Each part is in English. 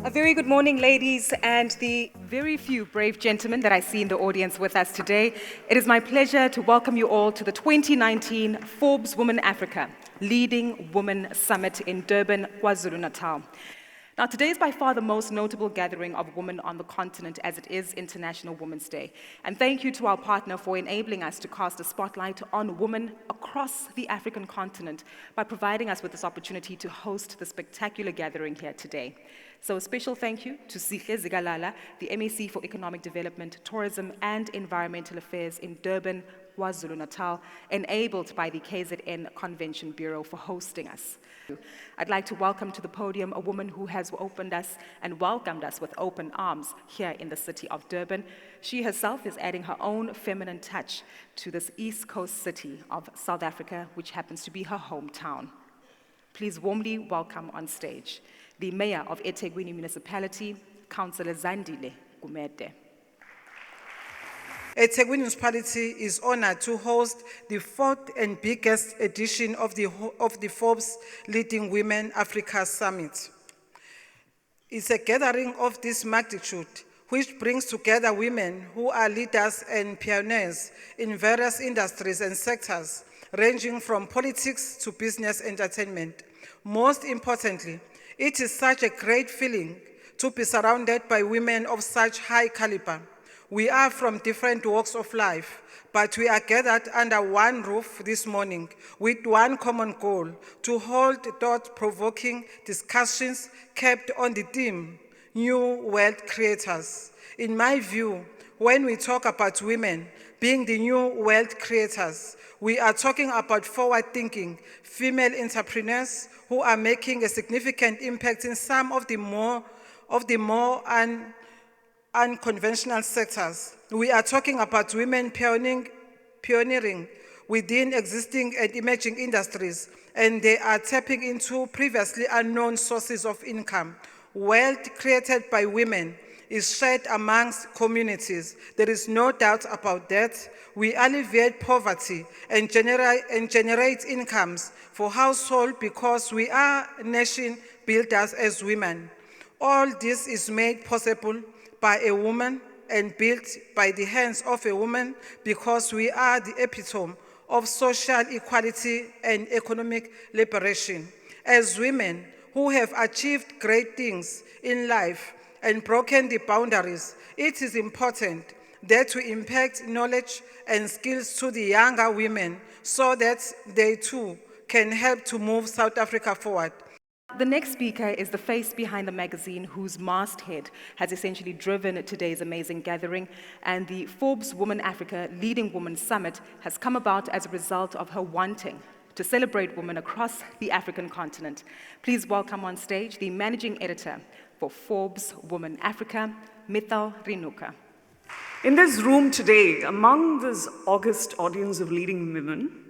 A very good morning, ladies, and the very few brave gentlemen that I see in the audience with us today. It is my pleasure to welcome you all to the 2019 Forbes Women Africa Leading Women Summit in Durban, KwaZulu-Natal. Now, today is by far the most notable gathering of women on the continent, as it is International Women's Day. And thank you to our partner for enabling us to cast a spotlight on women across the African continent by providing us with this opportunity to host the spectacular gathering here today. So a special thank you to Sihle Zigalala, the MAC for Economic Development, Tourism and Environmental Affairs in Durban, KwaZulu-Natal, enabled by the KZN Convention Bureau for hosting us. I'd like to welcome to the podium a woman who has opened us and welcomed us with open arms here in the city of Durban. She herself is adding her own feminine touch to this East Coast city of South Africa, which happens to be her hometown. Please warmly welcome on stage the Mayor of eThekwini Municipality, Councillor Zandile Gumede. eThekwini Municipality is honored to host the fourth and biggest edition of the Forbes Leading Women Africa Summit. It's a gathering of this magnitude which brings together women who are leaders and pioneers in various industries and sectors, ranging from politics to business entertainment. Most importantly, it is such a great feeling to be surrounded by women of such high caliber. We are from different walks of life, but we are gathered under one roof this morning with one common goal: to hold thought-provoking discussions kept on the theme, New World Creators. In my view, when we talk about women being the new world creators, we are talking about forward-thinking female entrepreneurs who are making a significant impact in some of the more unconventional sectors. We are talking about women pioneering within existing and emerging industries, and they are tapping into previously unknown sources of income. Wealth created by women is shared amongst communities. There is no doubt about that. We alleviate poverty and generate incomes for households because we are nation builders as women. All this is made possible by a woman and built by the hands of a woman because we are the epitome of social equality and economic liberation. As women who have achieved great things in life and broken the boundaries, it is important that we impact knowledge and skills to the younger women so that they too can help to move South Africa forward. The next speaker is the face behind the magazine whose masthead has essentially driven today's amazing gathering, and the Forbes Women Africa Leading Women Summit has come about as a result of her wanting to celebrate women across the African continent. Please welcome on stage the managing editor for Forbes Women Africa, Mithal Rinuka. In this room today, among this august audience of leading women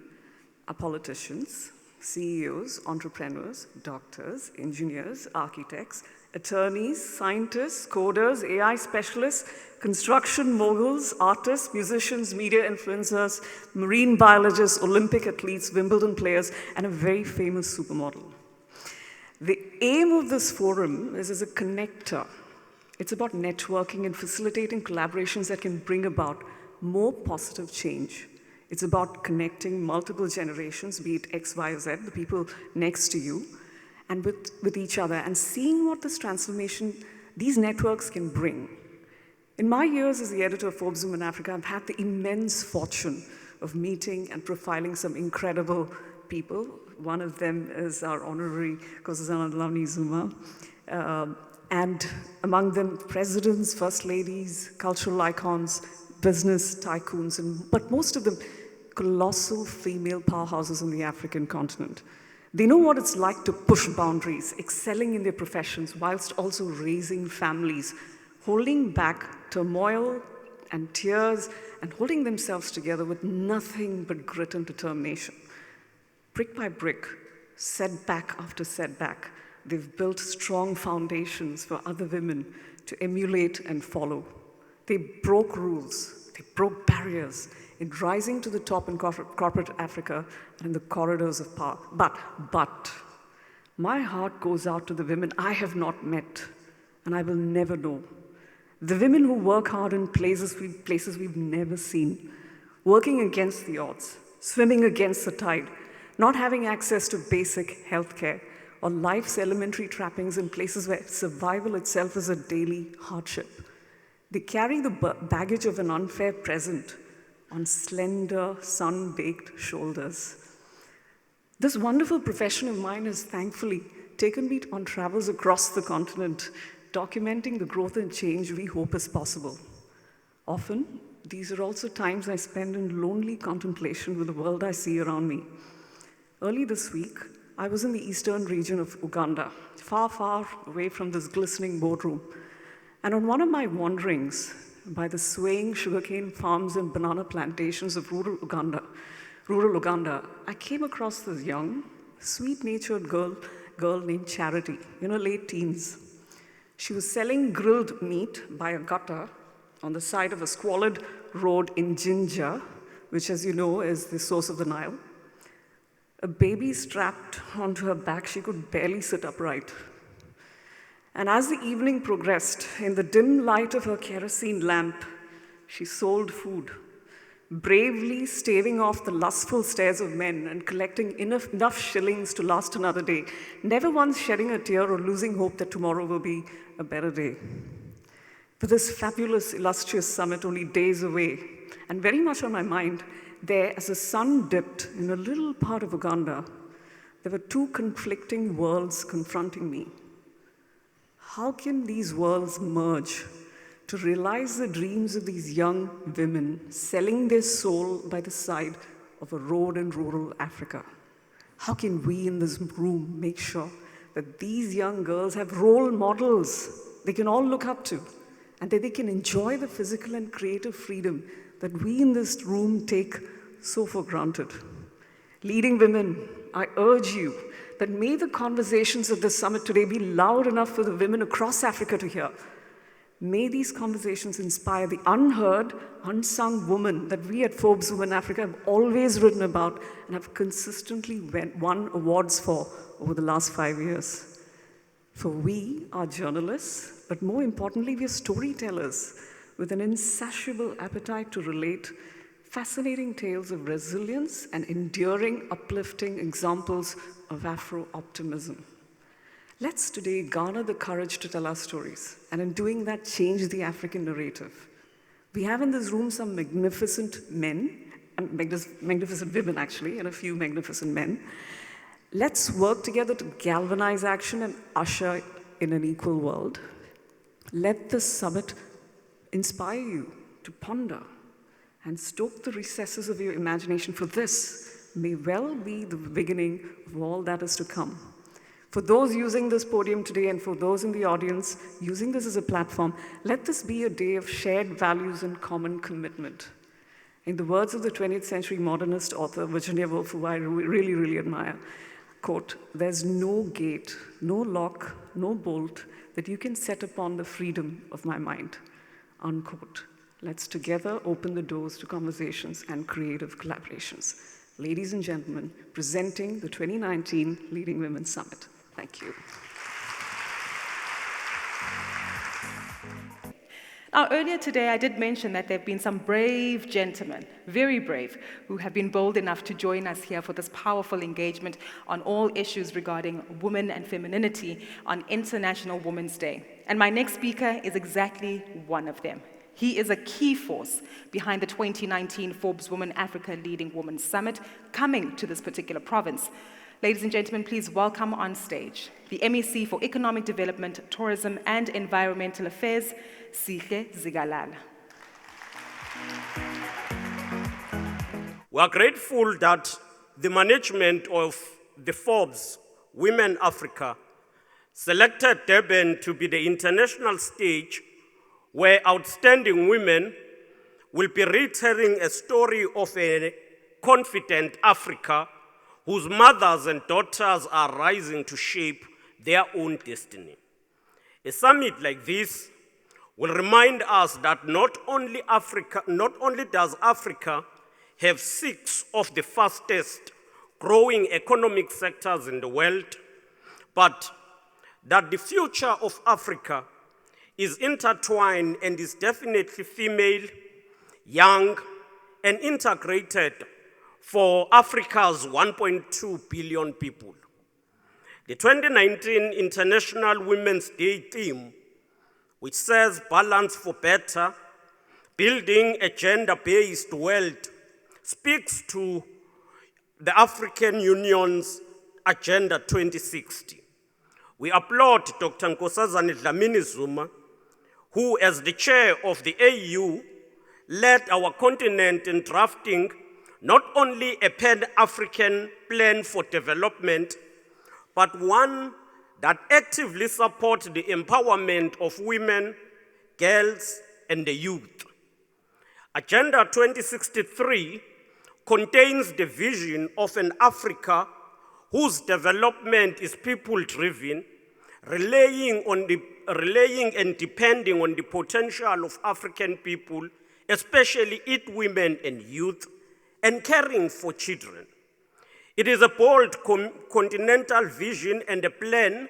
are politicians, CEOs, entrepreneurs, doctors, engineers, architects, attorneys, scientists, coders, AI specialists, construction moguls, artists, musicians, media influencers, marine biologists, Olympic athletes, Wimbledon players, and a very famous supermodel. The aim of this forum is as a connector. It's about networking and facilitating collaborations that can bring about more positive change. It's about connecting multiple generations, be it X, Y, or Z, the people next to you, and with each other, and seeing what this transformation, these networks can bring. In my years as the editor of Forbes Women Africa, I've had the immense fortune of meeting and profiling some incredible people. One of them is our honorary Nkosazana Zuma, and among them presidents, first ladies, cultural icons, business tycoons, but most of them colossal female powerhouses on the African continent. They know what it's like to push boundaries, excelling in their professions whilst also raising families, holding back turmoil and tears, and holding themselves together with nothing but grit and determination. Brick by brick, setback after setback, they've built strong foundations for other women to emulate and follow. They broke rules, they broke barriers in rising to the top in corporate Africa and in the corridors of power. But my heart goes out to the women I have not met and I will never know. The women who work hard in places we've never seen, working against the odds, swimming against the tide, not having access to basic health care or life's elementary trappings in places where survival itself is a daily hardship. They carry the baggage of an unfair present on slender, sun-baked shoulders. This wonderful profession of mine has thankfully taken me on travels across the continent, documenting the growth and change we hope is possible. Often, these are also times I spend in lonely contemplation with the world I see around me. Early this week, I was in the eastern region of Uganda, far, far away from this glistening boardroom. And on one of my wanderings by the swaying sugarcane farms and banana plantations of rural Uganda, I came across this young, sweet-natured girl named Charity, in her late teens. She was selling grilled meat by a gutter on the side of a squalid road in Jinja, which, as you know, is the source of the Nile. A baby strapped onto her back, she could barely sit upright. And as the evening progressed, in the dim light of her kerosene lamp, she sold food, bravely staving off the lustful stares of men and collecting enough shillings to last another day, never once shedding a tear or losing hope that tomorrow will be a better day. For this fabulous, illustrious summit only days away, and very much on my mind, there, as the sun dipped in a little part of Uganda, there were two conflicting worlds confronting me. How can these worlds merge to realize the dreams of these young women selling their soul by the side of a road in rural Africa? How can we in this room make sure that these young girls have role models they can all look up to, and that they can enjoy the physical and creative freedom that we in this room take so for granted? Leading women, I urge you that may the conversations of this summit today be loud enough for the women across Africa to hear. May these conversations inspire the unheard, unsung woman that we at Forbes Women Africa have always written about and have consistently won awards for over the last 5 years. For we are journalists, but more importantly, we are storytellers with an insatiable appetite to relate fascinating tales of resilience and enduring, uplifting examples of Afro-optimism. Let's today garner the courage to tell our stories, and in doing that, change the African narrative. We have in this room some magnificent men, and magnificent women actually, and a few magnificent men. Let's work together to galvanize action and usher in an equal world. Let this summit inspire you to ponder and stoke the recesses of your imagination, for this may well be the beginning of all that is to come. For those using this podium today and for those in the audience using this as a platform, let this be a day of shared values and common commitment. In the words of the 20th century modernist author Virginia Woolf, who I really, really admire, quote, "There's no gate, no lock, no bolt that you can set upon the freedom of my mind," unquote. Let's together open the doors to conversations and creative collaborations. Ladies and gentlemen, presenting the 2019 Leading Women Summit. Thank you. Now, earlier today, I did mention that there have been some brave gentlemen, very brave, who have been bold enough to join us here for this powerful engagement on all issues regarding women and femininity on International Women's Day. And my next speaker is exactly one of them. He is a key force behind the 2019 Forbes Women Africa Leading Women Summit coming to this particular province. Ladies and gentlemen, please welcome on stage the MEC for Economic Development, Tourism and Environmental Affairs, Sihle Zigalala. We are grateful that the management of the Forbes Women Africa selected Durban to be the international stage where outstanding women will be retelling a story of a confident Africa whose mothers and daughters are rising to shape their own destiny. A summit like this will remind us that not only does Africa have 6 of the fastest growing economic sectors in the world, but that the future of Africa is intertwined and is definitely female, young, and integrated for Africa's 1.2 billion people. The 2019 International Women's Day theme, which says balance for better, building a gender-based world, speaks to the African Union's Agenda 2060. We applaud Dr. Nkosazana Zuma, who, as the chair of the AU, led our continent in drafting not only a pan-African plan for development, but one that actively supports the empowerment of women, girls, and the youth. Agenda 2063 contains the vision of an Africa whose development is people-driven, relying and depending on the potential of African people, especially its women and youth, and caring for children. It is a bold continental vision and a plan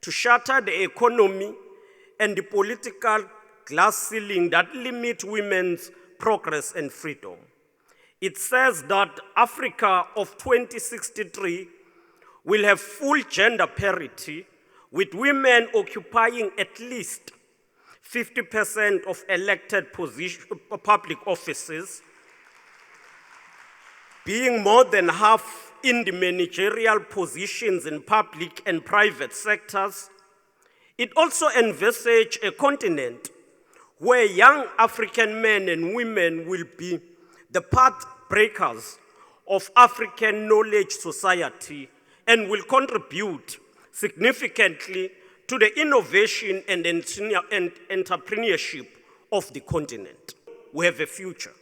to shatter the economy and the political glass ceiling that limit women's progress and freedom. It says that Africa of 2063 will have full gender parity, with women occupying at least 50% of elected public offices, being more than half in the managerial positions in public and private sectors. It also envisages a continent where young African men and women will be the path breakers of African knowledge society and will contribute significantly to the innovation and entrepreneurship of the continent. We have a future.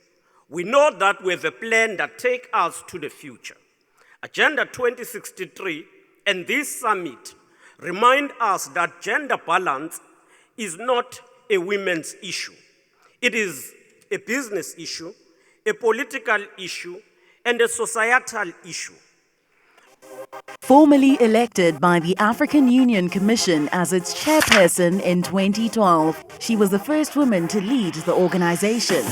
We know that we have a plan that takes us to the future. Agenda 2063 and this summit remind us that gender balance is not a women's issue. It is a business issue, a political issue, and a societal issue. Formally elected by the African Union Commission as its chairperson in 2012, she was the first woman to lead the organization.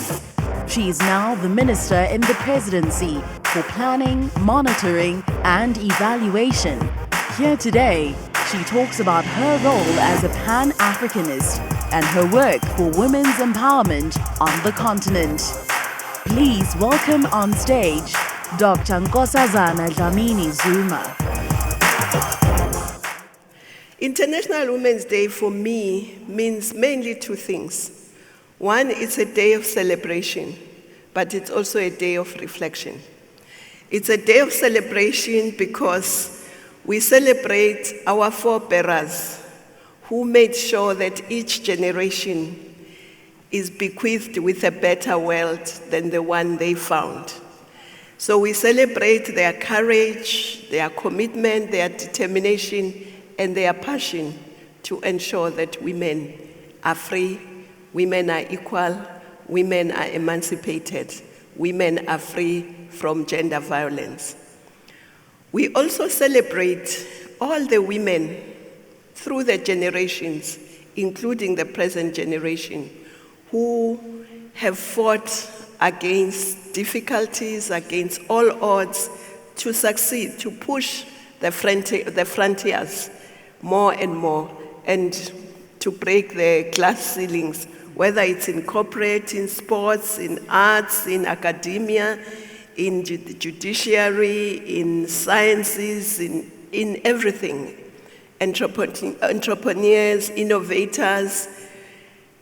She is now the Minister in the Presidency for Planning, Monitoring and Evaluation. Here today, she talks about her role as a Pan-Africanist and her work for women's empowerment on the continent. Please welcome on stage Dr. Nkosazana Zuma. International Women's Day for me means mainly two things. One, it's a day of celebration, but it's also a day of reflection. It's a day of celebration because we celebrate our forebearers who made sure that each generation is bequeathed with a better world than the one they found. So we celebrate their courage, their commitment, their determination, and their passion to ensure that women are free, women are equal, women are emancipated, women are free from gender violence. We also celebrate all the women through the generations, including the present generation, who have fought against difficulties, against all odds, to succeed, to push the frontiers more and more, and to break the glass ceilings, whether it's in corporate, in sports, in arts, in academia, in the judiciary, in sciences, in everything. Entrepreneurs, innovators,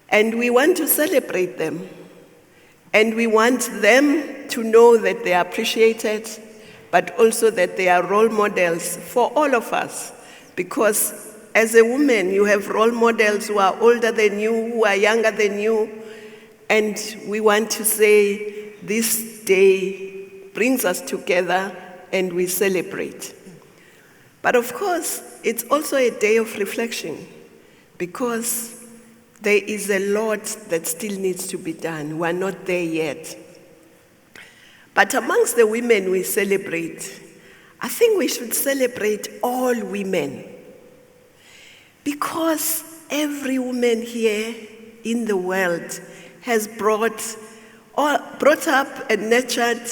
and we want to celebrate them. And we want them to know that they are appreciated, but also that they are role models for all of us. Because as a woman, you have role models who are older than you, who are younger than you, and we want to say this day brings us together and we celebrate. But of course, it's also a day of reflection, because there is a lot that still needs to be done. We're not there yet. But amongst the women we celebrate, I think we should celebrate all women, because every woman here in the world has brought up and nurtured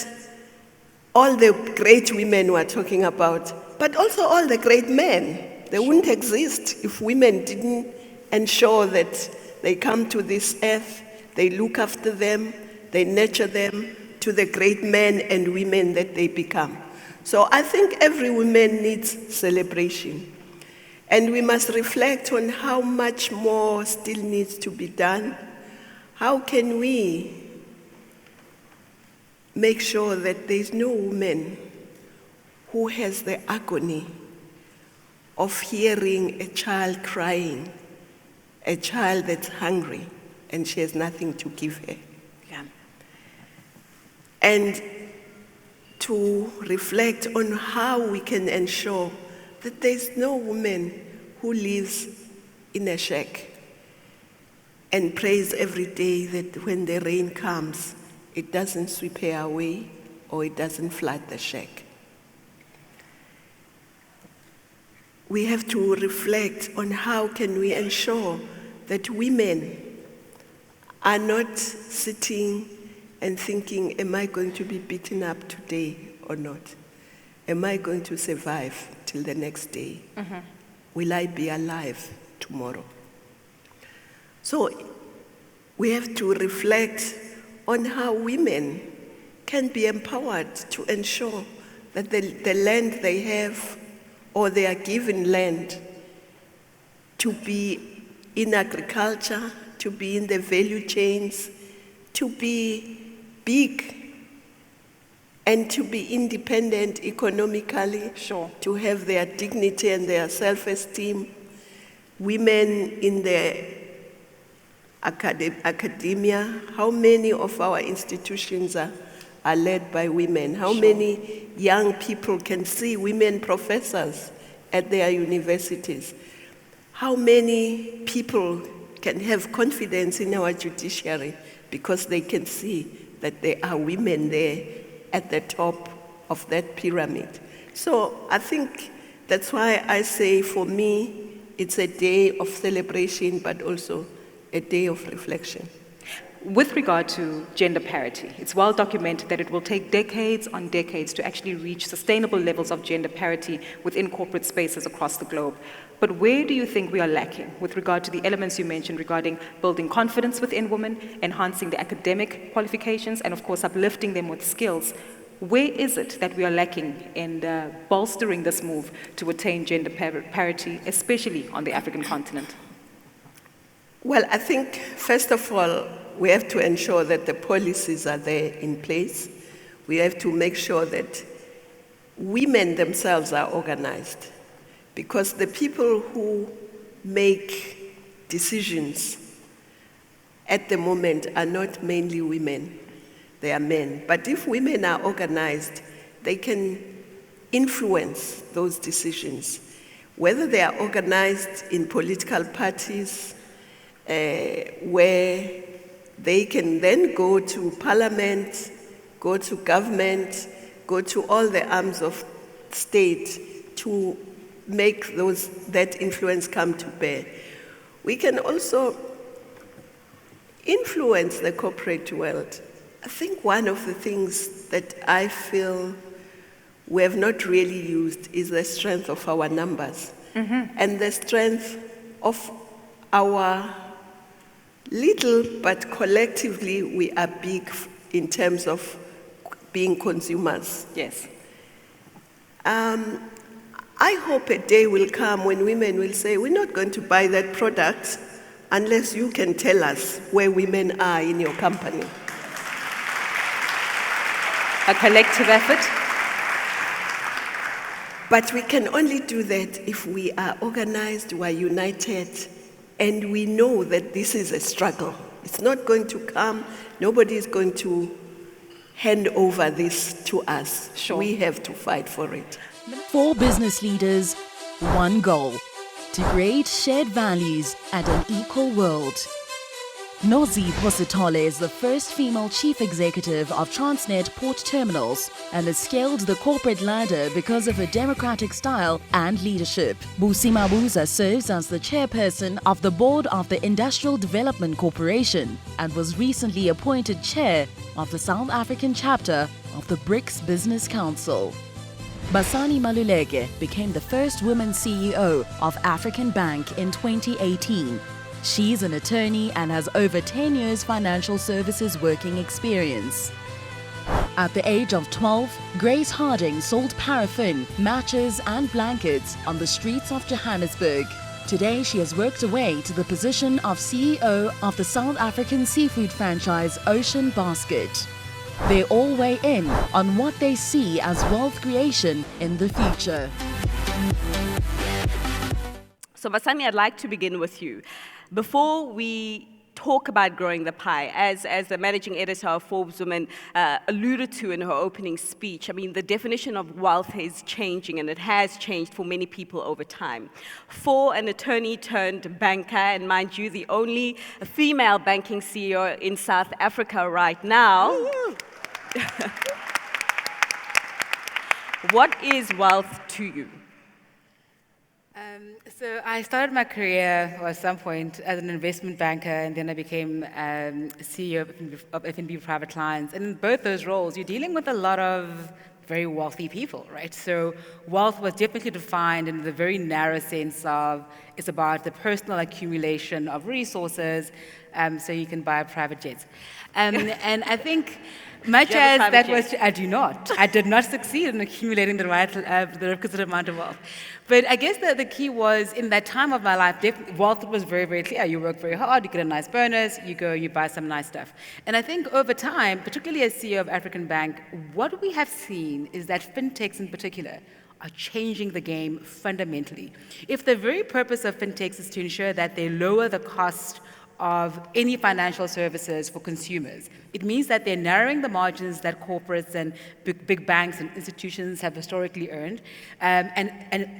all the great women we're talking about, but also all the great men. They wouldn't exist if women didn't ensure that they come to this earth, they look after them, they nurture them to the great men and women that they become. So I think every woman needs celebration. And we must reflect on how much more still needs to be done. How can we make sure that there's no woman who has the agony of hearing a child crying, a child that's hungry, and she has nothing to give her. Yeah. And to reflect on how we can ensure that there's no woman who lives in a shack and prays every day that when the rain comes, it doesn't sweep her away or it doesn't flood the shack. We have to reflect on how can we ensure that women are not sitting and thinking, am I going to be beaten up today or not? Am I going to survive till the next day? Mm-hmm. Will I be alive tomorrow? So we have to reflect on how women can be empowered to ensure that the land they have or they are given land to be in agriculture, to be in the value chains, to be big and to be independent economically, Sure. to have their dignity and their self-esteem. Women in the academia, how many of our institutions are led by women? How many young people can see women professors at their universities? How many people can have confidence in our judiciary because they can see that there are women there at the top of that pyramid? So I think that's why I say, for me, it's a day of celebration, but also a day of reflection. With regard to gender parity, it's well documented that it will take decades on decades to actually reach sustainable levels of gender parity within corporate spaces across the globe. But where do you think we are lacking with regard to the elements you mentioned regarding building confidence within women, enhancing the academic qualifications, and of course uplifting them with skills? Where is it that we are lacking in bolstering this move to attain gender parity, especially on the African continent? Well, I think, first of all, we have to ensure that the policies are there in place. We have to make sure that women themselves are organized, because the people who make decisions at the moment are not mainly women, they are men. But if women are organized, they can influence those decisions, whether they are organized in political parties, where they can then go to parliament, go to government, go to all the arms of state to make that influence come to bear. We can also influence the corporate world. I think one of the things that I feel we have not really used is the strength of our numbers, and the strength of our little, but collectively we are big in terms of being consumers. Yes. I hope a day will come when women will say, we're not going to buy that product unless you can tell us where women are in your company. A collective effort? But we can only do that if we are organized, we are united, and we know that this is a struggle. It's not going to come, nobody is going to hand over this to us. Sure. We have to fight for it. 4 business leaders, 1 goal: to create shared values and an equal world. Nozi Positole is the first female chief executive of Transnet Port Terminals and has scaled the corporate ladder because of her democratic style and leadership. Busi Mabuza serves as the chairperson of the board of the Industrial Development Corporation and was recently appointed chair of the South African chapter of the BRICS Business Council. Bassani Mandela became the first woman CEO of African Bank in 2018. She's an attorney and has over 10 years financial services working experience. At the age of 12, Grace Harding sold paraffin, matches and blankets on the streets of Johannesburg. Today, she has worked her way to the position of CEO of the South African seafood franchise Ocean Basket. They all weigh in on what they see as wealth creation in the future. So Bassani, I'd like to begin with you. Before we talk about growing the pie, as the managing editor of Forbes Women alluded to in her opening speech, I mean, the definition of wealth is changing, and it has changed for many people over time. For an attorney turned banker, and mind you, the only female banking CEO in South Africa right now, what is wealth to you? So I started my career at some point as an investment banker, and then I became CEO of F&B Private Clients. And in both those roles, you're dealing with a lot of very wealthy people, right? So wealth was definitely defined in the very narrow sense of it's about the personal accumulation of resources, so you can buy private jets. And I think much as that was, I do not. I did not succeed in accumulating the requisite amount of wealth. But I guess the key was, in that time of my life, wealth was very, very clear. You work very hard, you get a nice bonus, you go, you buy some nice stuff. And I think over time, particularly as CEO of African Bank, what we have seen is that fintechs in particular are changing the game fundamentally. If the very purpose of fintechs is to ensure that they lower the cost of any financial services for consumers, it means that they're narrowing the margins that corporates and big banks and institutions have historically earned, and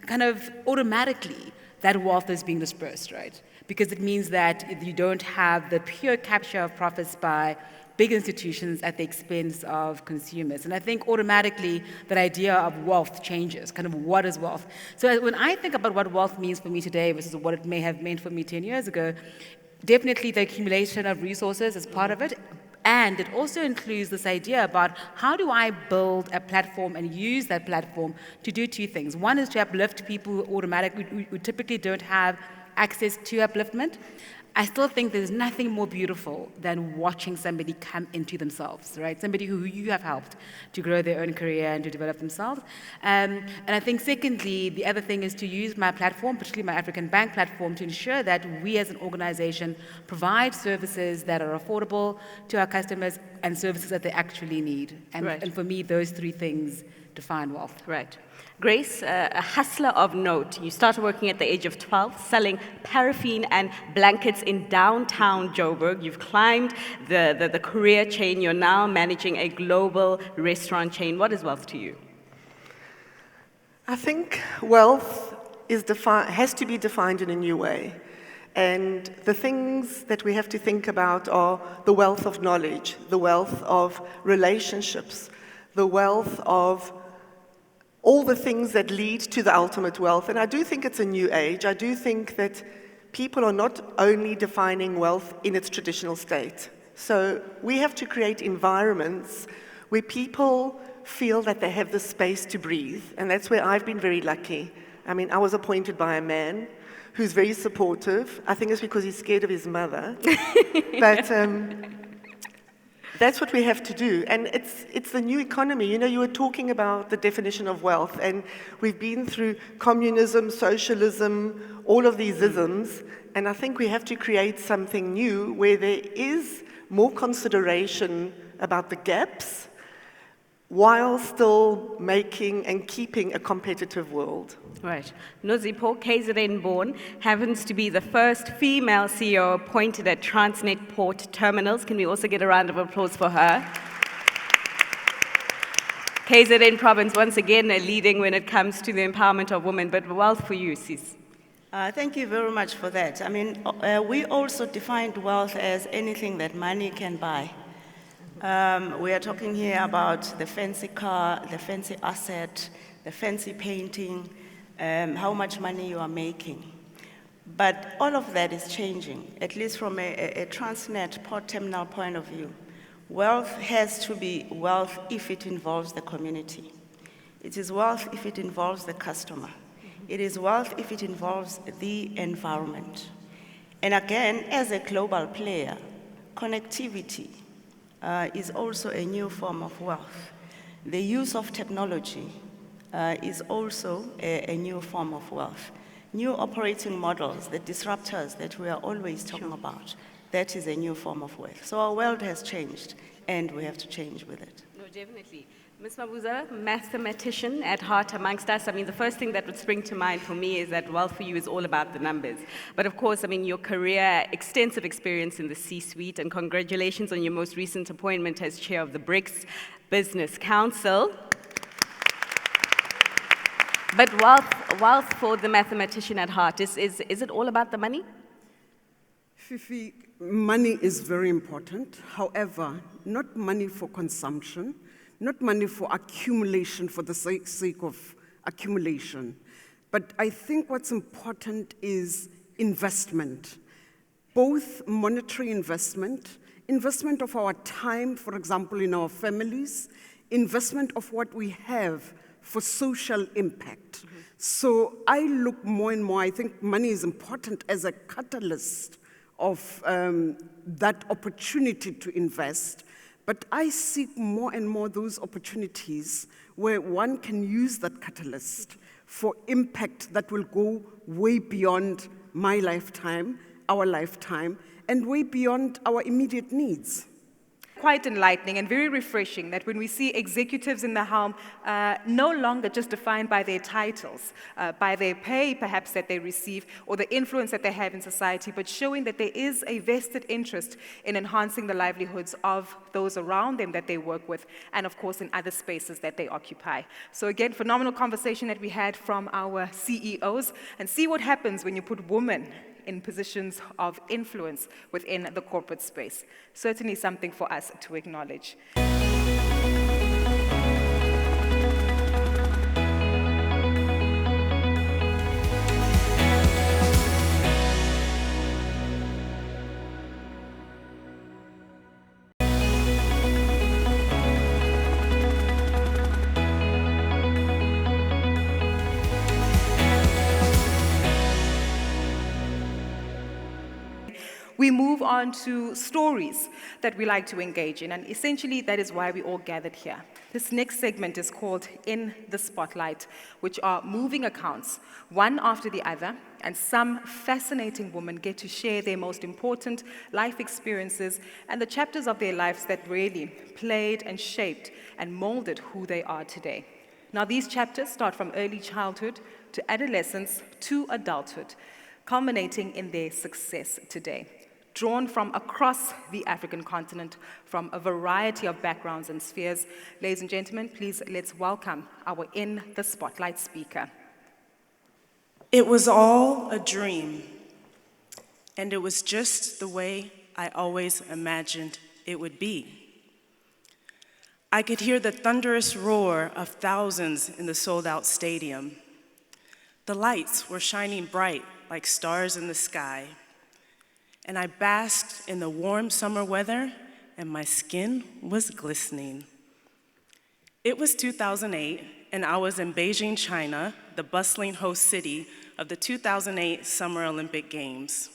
kind of automatically that wealth is being dispersed, right? Because it means that you don't have the pure capture of profits by big institutions at the expense of consumers. And I think automatically that idea of wealth changes, kind of what is wealth? So when I think about what wealth means for me today versus what it may have meant for me 10 years ago, definitely the accumulation of resources is part of it. And it also includes this idea about how do I build a platform and use that platform to do two things. One is to uplift people who typically don't have access to upliftment. I still think there's nothing more beautiful than watching somebody come into themselves, right? Somebody who you have helped to grow their own career and to develop themselves. And I think secondly, the other thing is to use my platform, particularly my African Bank platform, to ensure that we as an organization provide services that are affordable to our customers and services that they actually need. And for me, those three things define wealth. Right. Grace, a hustler of note. You started working at the age of 12, selling paraffin and blankets in downtown Joburg. You've climbed the career chain. You're now managing a global restaurant chain. What is wealth to you? I think wealth has to be defined in a new way. And the things that we have to think about are the wealth of knowledge, the wealth of relationships, the wealth of all the things that lead to the ultimate wealth. And I do think it's a new age. I do think that people are not only defining wealth in its traditional state. So we have to create environments where people feel that they have the space to breathe. And that's where I've been very lucky. I mean, I was appointed by a man who's very supportive. I think it's because he's scared of his mother. But that's what we have to do. And it's the new economy. You know, you were talking about the definition of wealth, and we've been through communism, socialism, all of these isms, and I think we have to create something new where there is more consideration about the gaps while still making and keeping a competitive world. Right. Nozipo, KZN born, happens to be the first female CEO appointed at Transnet Port Terminals. Can we also get a round of applause for her? KZN province, once again, leading when it comes to the empowerment of women, but wealth for you, sis. Thank you very much for that. I mean, we also defined wealth as anything that money can buy. We are talking here about the fancy car, the fancy asset, the fancy painting, how much money you are making. But all of that is changing, at least from a Transnet port terminal point of view. Wealth has to be wealth if it involves the community. It is wealth if it involves the customer. It is wealth if it involves the environment. And again, as a global player, connectivity is also a new form of wealth. The use of technology is also a new form of wealth. New operating models, the disruptors that we are always talking about, that is a new form of wealth. So our world has changed, and we have to change with it. No, definitely. Ms. Mabuza, mathematician at heart amongst us. I mean, the first thing that would spring to mind for me is that wealth for you is all about the numbers. But of course, I mean, your career, extensive experience in the C-suite, and congratulations on your most recent appointment as chair of the BRICS Business Council. But wealth for the mathematician at heart, is it all about the money? Fifi, money is very important. However, not money for consumption, not money for accumulation for the sake of accumulation. But I think what's important is investment, both monetary investment, investment of our time, for example, in our families, investment of what we have for social impact. Mm-hmm. So I look more and more, I think money is important as a catalyst of that opportunity to invest. But I seek more and more those opportunities where one can use that catalyst for impact that will go way beyond my lifetime, our lifetime, and way beyond our immediate needs. Quite enlightening and very refreshing that when we see executives in the helm no longer just defined by their titles, by their pay perhaps that they receive or the influence that they have in society, but showing that there is a vested interest in enhancing the livelihoods of those around them that they work with and of course in other spaces that they occupy. So again, phenomenal conversation that we had from our CEOs, and see what happens when you put women in positions of influence within the corporate space. Certainly something for us to acknowledge. We move on to stories that we like to engage in, and essentially that is why we all gathered here. This next segment is called In the Spotlight, which are moving accounts, one after the other, and some fascinating women get to share their most important life experiences and the chapters of their lives that really played and shaped and molded who they are today. Now, these chapters start from early childhood to adolescence to adulthood, culminating in their success today. Drawn from across the African continent, from a variety of backgrounds and spheres. Ladies and gentlemen, please let's welcome our In the Spotlight speaker. It was all a dream, and it was just the way I always imagined it would be. I could hear the thunderous roar of thousands in the sold-out stadium. The lights were shining bright like stars in the sky. And I basked in the warm summer weather, and my skin was glistening. It was 2008, and I was in Beijing, China, the bustling host city of the 2008 Summer Olympic Games.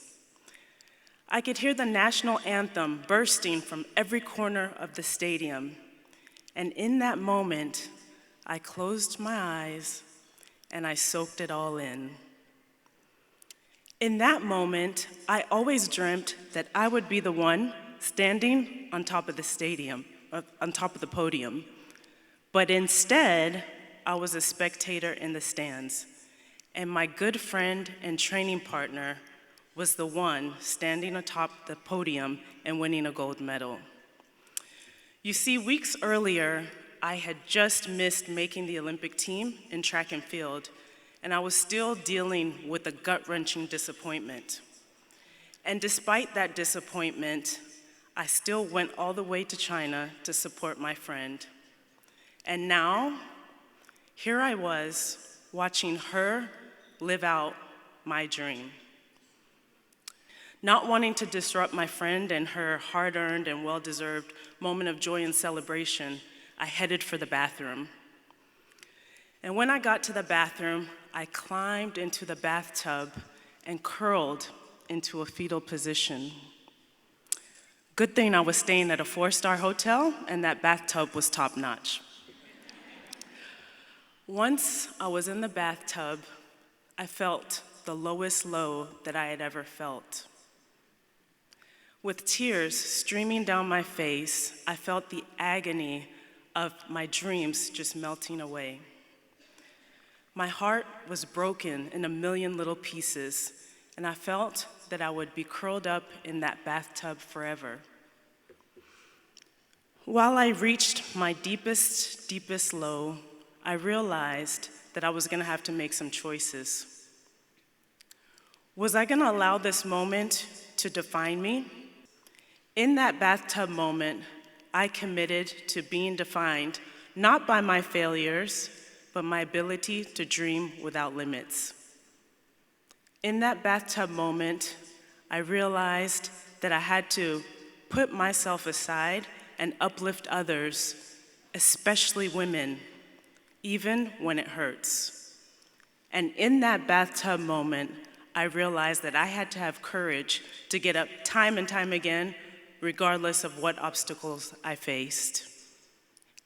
I could hear the national anthem bursting from every corner of the stadium, and in that moment, I closed my eyes, and I soaked it all in. In that moment, I always dreamt that I would be the one standing on top of the stadium, on top of the podium. But instead, I was a spectator in the stands, and my good friend and training partner was the one standing atop the podium and winning a gold medal. You see, weeks earlier, I had just missed making the Olympic team in track and field, and I was still dealing with a gut-wrenching disappointment. And despite that disappointment, I still went all the way to China to support my friend. And now, here I was, watching her live out my dream. Not wanting to disrupt my friend and her hard-earned and well-deserved moment of joy and celebration, I headed for the bathroom. And when I got to the bathroom, I climbed into the bathtub and curled into a fetal position. Good thing I was staying at a 4-star hotel and that bathtub was top-notch. Once I was in the bathtub, I felt the lowest low that I had ever felt. With tears streaming down my face, I felt the agony of my dreams just melting away. My heart was broken in a million little pieces, and I felt that I would be curled up in that bathtub forever. While I reached my deepest, deepest low, I realized that I was going to have to make some choices. Was I going to allow this moment to define me? In that bathtub moment, I committed to being defined not by my failures, but my ability to dream without limits. In that bathtub moment, I realized that I had to put myself aside and uplift others, especially women, even when it hurts. And in that bathtub moment, I realized that I had to have courage to get up time and time again, regardless of what obstacles I faced.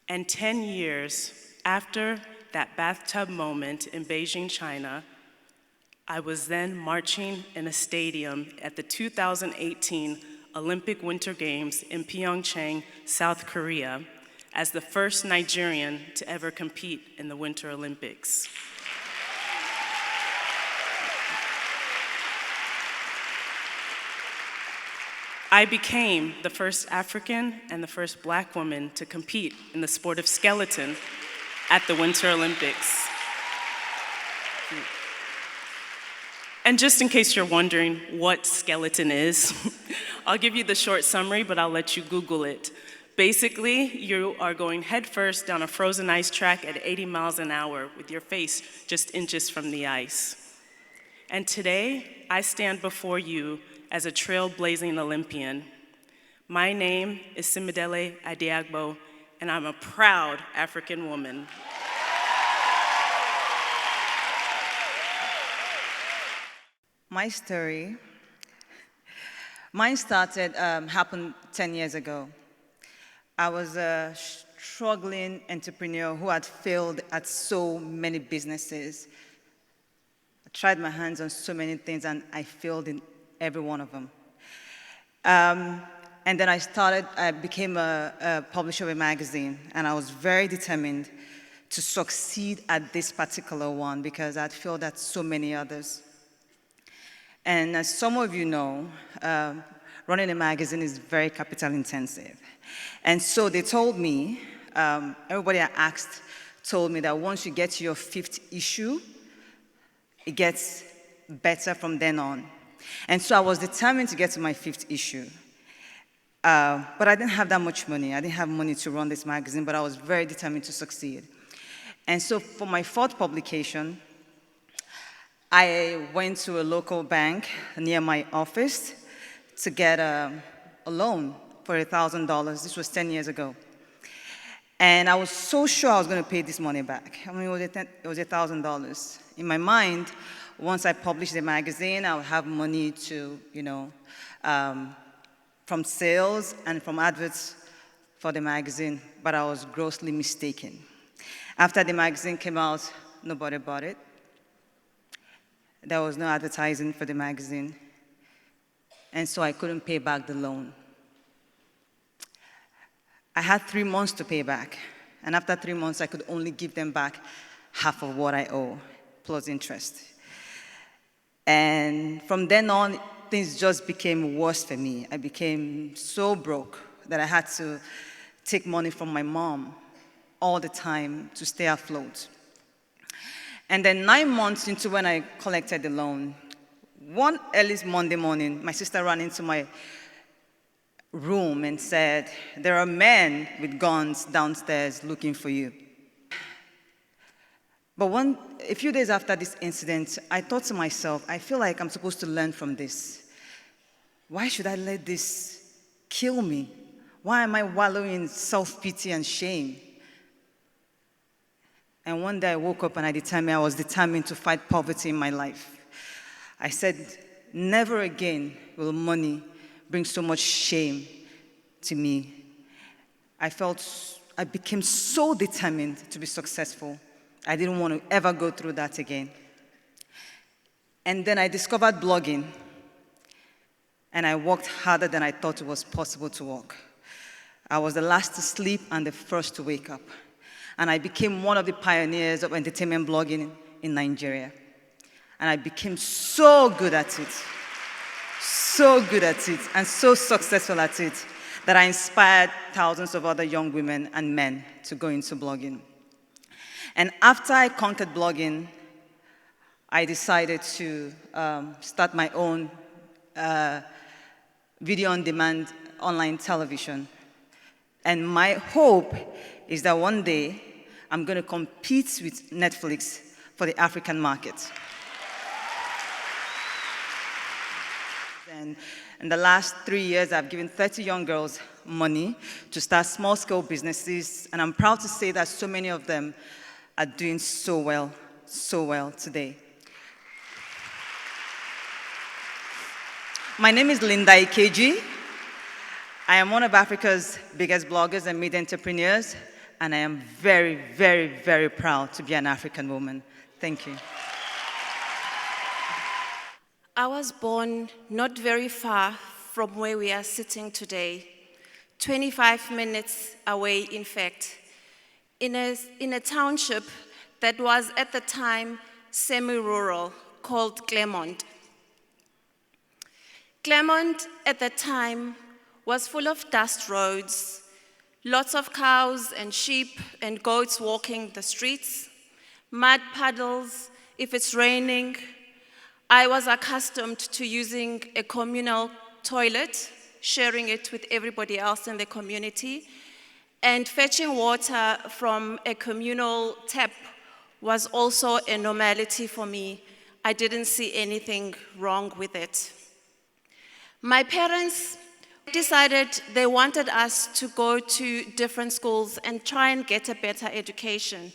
And 10 years after that bathtub moment in Beijing, China, I was then marching in a stadium at the 2018 Olympic Winter Games in Pyeongchang, South Korea, as the first Nigerian to ever compete in the Winter Olympics. I became the first African and the first Black woman to compete in the sport of skeleton at the Winter Olympics. And just in case you're wondering what skeleton is, I'll give you the short summary, but I'll let you Google it. Basically, you are going headfirst down a frozen ice track at 80 miles an hour with your face just inches from the ice. And today, I stand before you as a trailblazing Olympian. My name is Simidele Adiagbo, and I'm a proud African woman. My story, mine happened 10 years ago. I was a struggling entrepreneur who had failed at so many businesses. I tried my hands on so many things and I failed in every one of them. And then I became a publisher of a magazine, and I was very determined to succeed at this particular one because I'd failed at so many others. And as some of you know, running a magazine is very capital intensive. And so they told me, everybody I asked told me that once you get to your 5th issue, it gets better from then on. And so I was determined to get to my 5th issue. But I didn't have that much money. I didn't have money to run this magazine, but I was very determined to succeed. And so for my 4th publication, I went to a local bank near my office to get a loan for $1,000. This was 10 years ago. And I was so sure I was going to pay this money back. I mean, it was $1,000. In my mind, once I published the magazine, I would have money to, from sales and from adverts for the magazine, but I was grossly mistaken. After the magazine came out, nobody bought it. There was no advertising for the magazine, and so I couldn't pay back the loan. I had 3 months to pay back, and after 3 months, I could only give them back half of what I owe, plus interest. And from then on, things just became worse for me. I became so broke that I had to take money from my mom all the time to stay afloat. And then 9 months into when I collected the loan, one early Monday morning, my sister ran into my room and said, "There are men with guns downstairs looking for you." But a few days after this incident, I thought to myself, I feel like I'm supposed to learn from this. Why should I let this kill me? Why am I wallowing in self-pity and shame? And one day I woke up and I was determined to fight poverty in my life. I said, never again will money bring so much shame to me. I became so determined to be successful. I didn't want to ever go through that again. And then I discovered blogging, and I worked harder than I thought it was possible to work. I was the last to sleep and the first to wake up. And I became one of the pioneers of entertainment blogging in Nigeria. And I became so good at it, and so successful at it, that I inspired thousands of other young women and men to go into blogging. And after I conquered blogging, I decided to start my own video-on-demand online television. And my hope is that one day I'm going to compete with Netflix for the African market. And in the last 3 years, I've given 30 young girls money to start small-scale businesses, and I'm proud to say that so many of them are doing so well today. My name is Linda Ikeji. I am one of Africa's biggest bloggers and media entrepreneurs, and I am very, very, very proud to be an African woman. Thank you. I was born not very far from where we are sitting today, 25 minutes away, in fact, in a township that was at the time semi-rural called Claremont. Claremont at the time was full of dust roads, lots of cows and sheep and goats walking the streets, mud puddles if it's raining. I was accustomed to using a communal toilet, sharing it with everybody else in the community, and fetching water from a communal tap was also a normality for me. I didn't see anything wrong with it. My parents decided they wanted us to go to different schools and try and get a better education.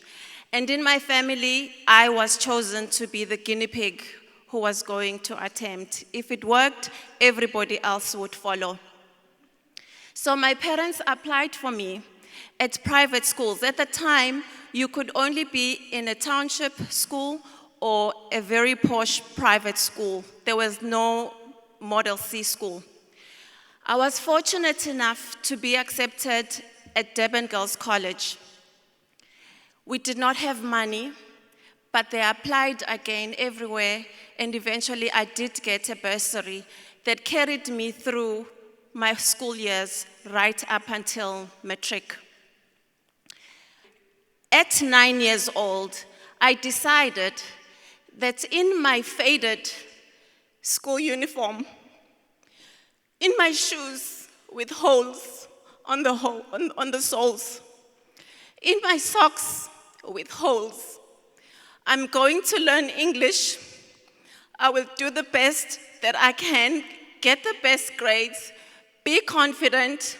And in my family, I was chosen to be the guinea pig who was going to attempt. If it worked, everybody else would follow. So my parents applied for me at private schools. At the time, you could only be in a township school or a very posh private school. There was no Model C school. I was fortunate enough to be accepted at Durban Girls College. We did not have money, but they applied again everywhere, and eventually I did get a bursary that carried me through my school years right up until matric. At 9 years old, I decided that in my faded school uniform, in my shoes with holes on the soles, in my socks with holes, I'm going to learn English. I will do the best that I can, get the best grades, be confident,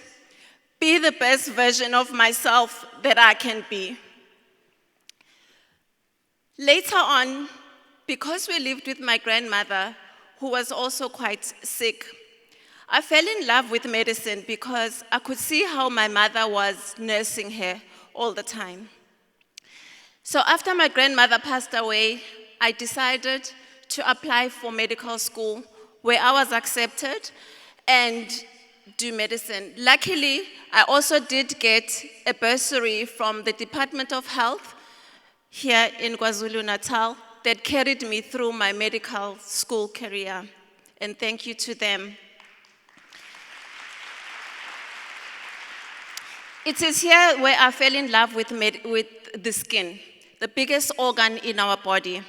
be the best version of myself that I can be. Later on, because we lived with my grandmother, who was also quite sick, I fell in love with medicine because I could see how my mother was nursing her all the time. So after my grandmother passed away, I decided to apply for medical school where I was accepted and do medicine. Luckily, I also did get a bursary from the Department of Health here in KwaZulu-Natal that carried me through my medical school career, and thank you to them. It is here where I fell in love with the skin. the biggest organ in our body.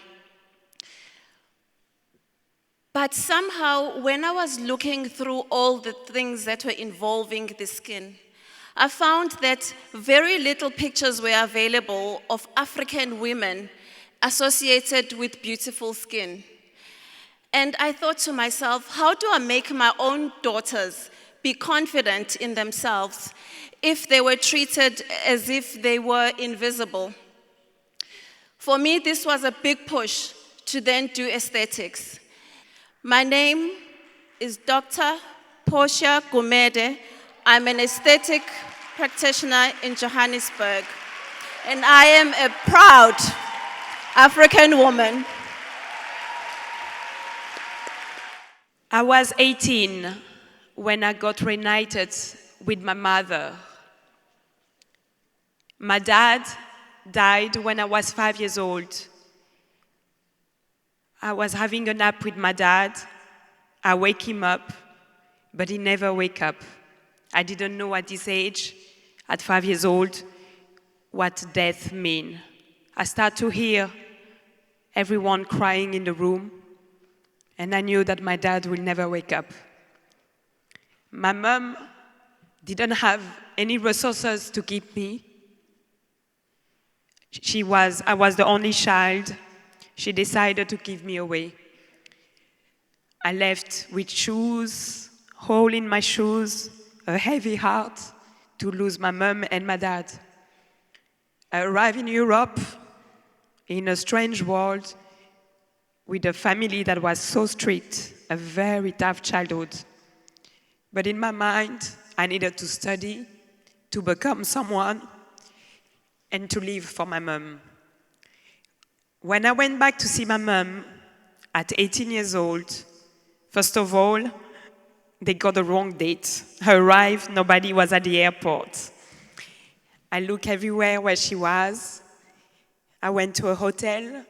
But somehow, when I was looking through all the things that were involving the skin, I found that very little pictures were available of African women associated with beautiful skin. And I thought to myself, how do I make my own daughters be confident in themselves if they were treated as if they were invisible? For me, this was a big push to then do aesthetics. My name is Dr. Portia Gumede. I'm an aesthetic practitioner in Johannesburg, and I am a proud African woman. I was 18 when I got reunited with my mother. My dad died when I was 5 years old. I was having a nap with my dad. I wake him up, but he never wake up. I didn't know at this age, at 5 years old, what death mean. I start to hear everyone crying in the room, and I knew that my dad will never wake up. My mom didn't have any resources to keep me. I was the only child. She decided to give me away. I left with shoes, hole in my shoes, a heavy heart to lose my mom and my dad. I arrived in Europe in a strange world with a family that was so strict, a very tough childhood. But in my mind, I needed to study, to become someone, and to live for my mom. When I went back to see my mom at 18 years old, first of all, they got the wrong date. I arrived, nobody was at the airport. I looked everywhere where she was. I went to a hotel,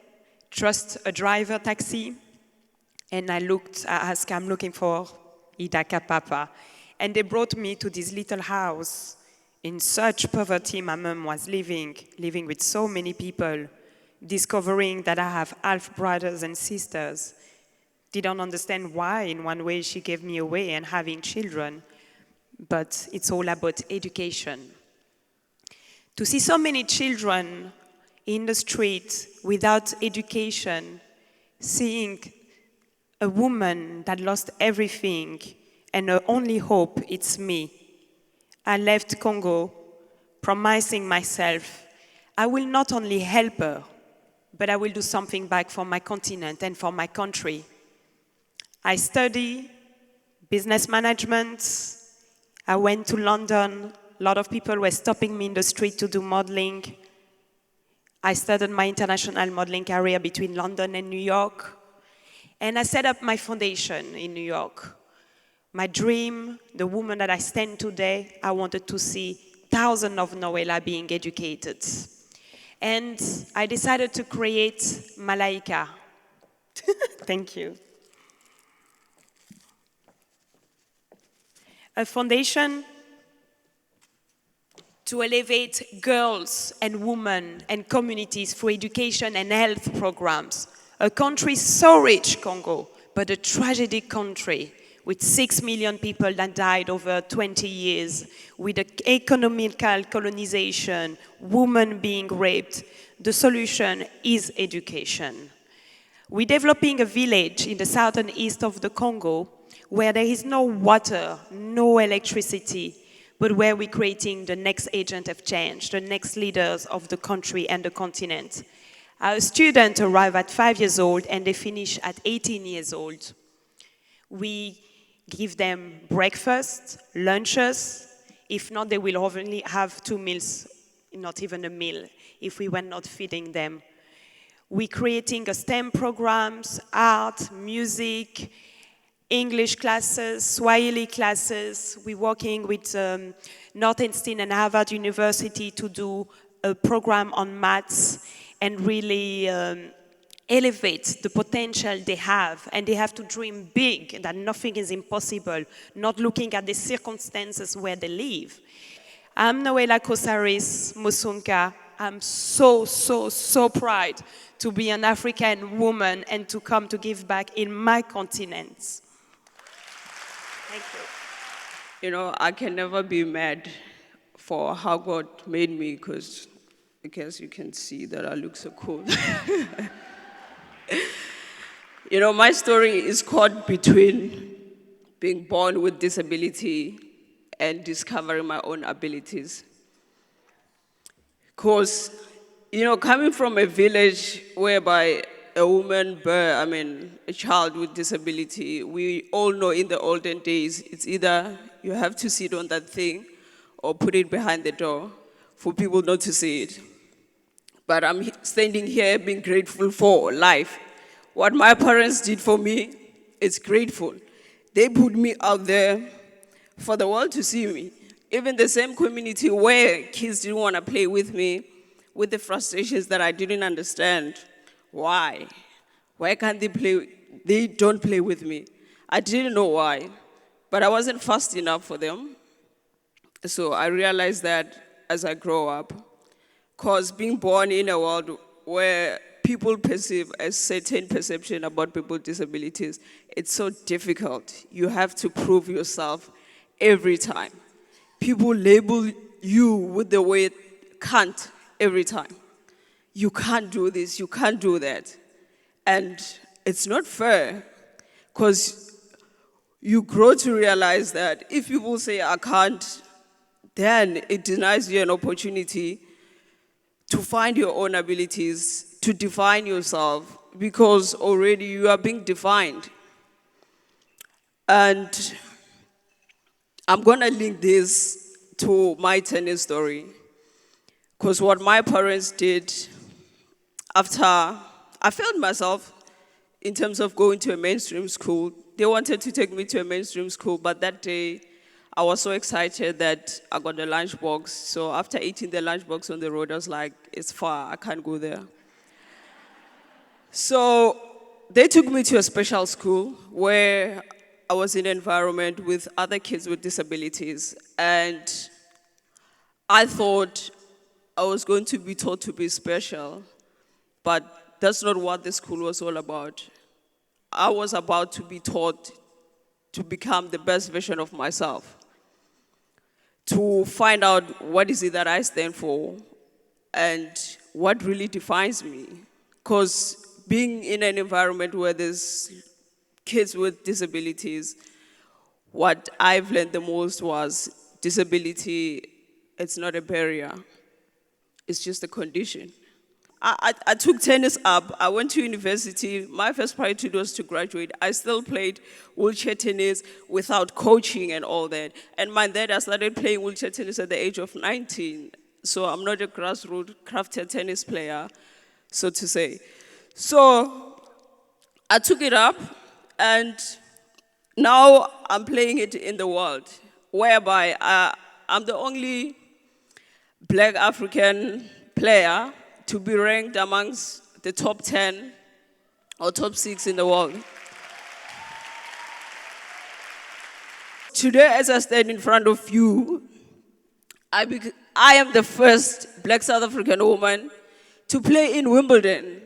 trust a driver taxi, and I asked, I'm looking for Idaka Papa. And they brought me to this little house. In such poverty, my mom was living with so many people, discovering that I have half brothers and sisters. Didn't understand why, in one way, she gave me away and having children. But it's all about education. To see so many children in the street without education, seeing a woman that lost everything and her only hope, it's me. I left Congo, promising myself, I will not only help her, but I will do something back for my continent and for my country. I studied business management. I went to London. A lot of people were stopping me in the street to do modeling. I started my international modeling career between London and New York. And I set up my foundation in New York. My dream, the woman that I stand today, I wanted to see thousands of Noella being educated. And I decided to create Malaika. Thank you. A foundation to elevate girls and women and communities through education and health programs. A country so rich, Congo, but a tragic country with 6 million people that died over 20 years, with economical colonization, women being raped. The solution is education. We're developing a village in the southern east of the Congo where there is no water, no electricity, but where we're creating the next agent of change, the next leaders of the country and the continent. Our students arrive at 5 years old and they finish at 18 years old. We give them breakfast, lunches. If not, they will only have 2 meals, not even a meal, if we were not feeding them. We're creating a STEM programs, art, music, English classes, Swahili classes. We're working with Northeastern and Harvard University to do a program on maths and really elevate the potential they have. And they have to dream big, that nothing is impossible, not looking at the circumstances where they live. I'm Noella Kosaris Musunka. I'm so, so, so proud to be an African woman and to come to give back in my continent. Thank you. You know, I can never be mad for how God made me, because I guess you can see that I look so cool. You know, my story is caught between being born with disability and discovering my own abilities. Because, you know, coming from a village whereby a woman, a child with disability, we all know in the olden days, it's either you have to sit on that thing or put it behind the door for people not to see it. But I'm standing here being grateful for life. What my parents did for me is grateful. They put me out there for the world to see me. Even the same community where kids didn't want to play with me, with the frustrations that I didn't understand. Why? Why can't they play? They don't play with me. I didn't know why, but I wasn't fast enough for them. So I realized that as I grow up, because being born in a world where people perceive a certain perception about people with disabilities, it's so difficult. You have to prove yourself every time. People label you with the word can't every time. You can't do this, you can't do that. And it's not fair, because you grow to realize that if people say I can't, then it denies you an opportunity to find your own abilities, to define yourself, because already you are being defined. And I'm gonna link this to my tennis story, because what my parents did after I failed myself in terms of going to a mainstream school, they wanted to take me to a mainstream school, but that day I was so excited that I got the lunchbox. So after eating the lunchbox on the road, I was like, it's far, I can't go there. So they took me to a special school where I was in an environment with other kids with disabilities. And I thought I was going to be taught to be special, but that's not what the school was all about. I was about to be taught to become the best version of myself, to find out what is it that I stand for and what really defines me. Because being in an environment where there's kids with disabilities, what I've learned the most was disability, it's not a barrier, it's just a condition. I took tennis up. I went to university. My first priority was to graduate. I still played wheelchair tennis without coaching and all that. And my dad, I started playing wheelchair tennis at the age of 19. So I'm not a grassroots crafted tennis player, so to say. So I took it up, and now I'm playing it in the world, whereby I'm the only Black African player to be ranked amongst the top 10 or top 6 in the world. Today, as I stand in front of you, I am the first Black South African woman to play in Wimbledon.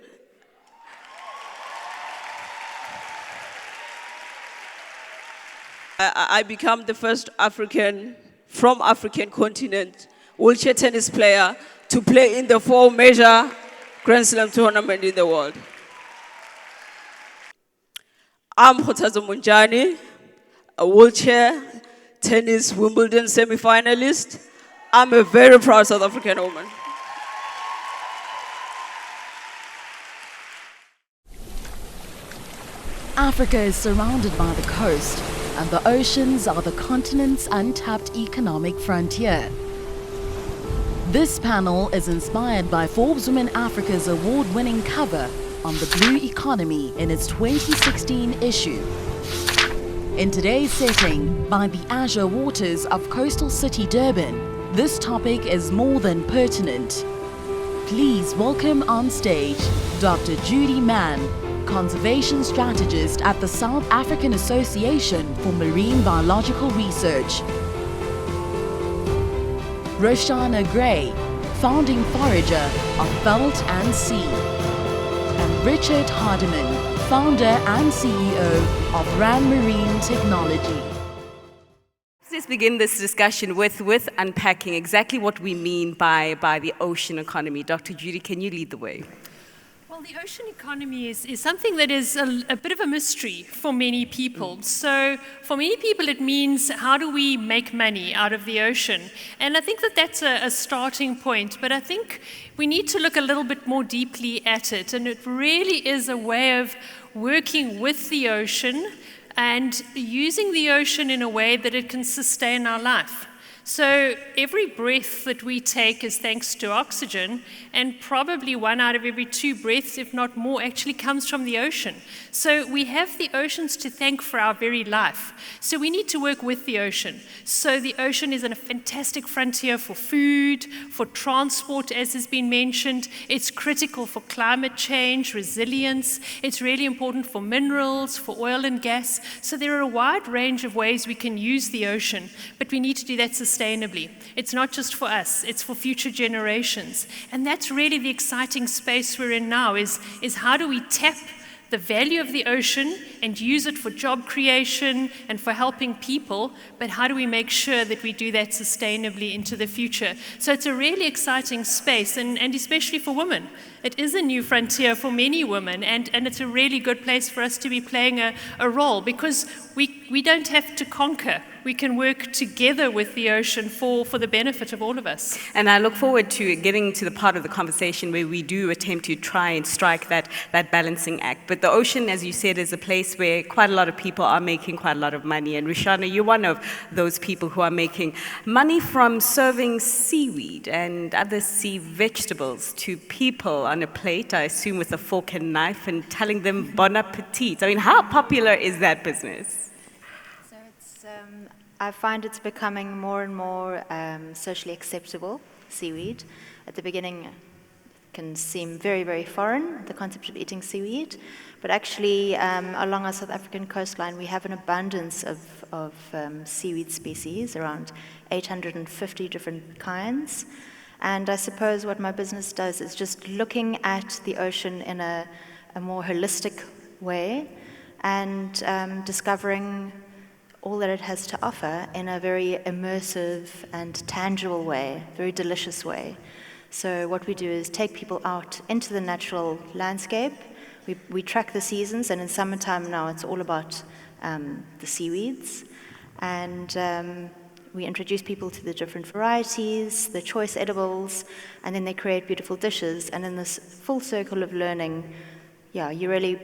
I become the first African from African continent wheelchair tennis player to play in the 4-major Grand Slam tournament in the world. I'm Khothazo Munjani, a wheelchair tennis Wimbledon semi-finalist. I'm a very proud South African woman. Africa is surrounded by the coast, and the oceans are the continent's untapped economic frontier. This panel is inspired by Forbes Women Africa's award-winning cover on the blue economy in its 2016 issue. In today's setting, by the azure waters of coastal city Durban, this topic is more than pertinent. Please welcome on stage Dr. Judy Mann, Conservation Strategist at the South African Association for Marine Biological Research. Roshana Gray, founding forager of Felt and Sea. And Richard Hardiman, founder and CEO of Ram Marine Technology. Let's begin this discussion with unpacking exactly what we mean by the ocean economy. Dr. Judy, can you lead the way? Well, the ocean economy is something that is a bit of a mystery for many people. So for many people, it means how do we make money out of the ocean? And I think that that's a starting point, but I think we need to look a little bit more deeply at it. And it really is a way of working with the ocean and using the ocean in a way that it can sustain our life. So every breath that we take is thanks to oxygen, and probably 1 out of every 2 breaths, if not more, actually comes from the ocean. So we have the oceans to thank for our very life. So we need to work with the ocean. So the ocean is a fantastic frontier for food, for transport, as has been mentioned. It's critical for climate change, resilience. It's really important for minerals, for oil and gas. So there are a wide range of ways we can use the ocean, but we need to do that sustainably. It's not just for us, it's for future generations. And that's really the exciting space we're in now, is how do we tap the value of the ocean and use it for job creation and for helping people, but how do we make sure that we do that sustainably into the future? So it's a really exciting space, and especially for women. It is a new frontier for many women, and it's a really good place for us to be playing a role, because we don't have to conquer. We can work together with the ocean for the benefit of all of us. And I look forward to getting to the part of the conversation where we do attempt to try and strike that balancing act. But the ocean, as you said, is a place where quite a lot of people are making quite a lot of money. And Rishana, you're one of those people who are making money from serving seaweed and other sea vegetables to people on a plate, I assume with a fork and knife, and telling them bon appetit. I mean, how popular is that business? So I find it's becoming more and more socially acceptable, seaweed. At the beginning, it can seem very, very foreign, the concept of eating seaweed. But actually, along our South African coastline, we have an abundance of seaweed species, around 850 different kinds. And I suppose what my business does is just looking at the ocean in a more holistic way and discovering all that it has to offer in a very immersive and tangible way, very delicious way. So what we do is take people out into the natural landscape. We track the seasons, and in summertime now it's all about the seaweeds. And we introduce people to the different varieties, the choice edibles, and then they create beautiful dishes. And in this full circle of learning, you really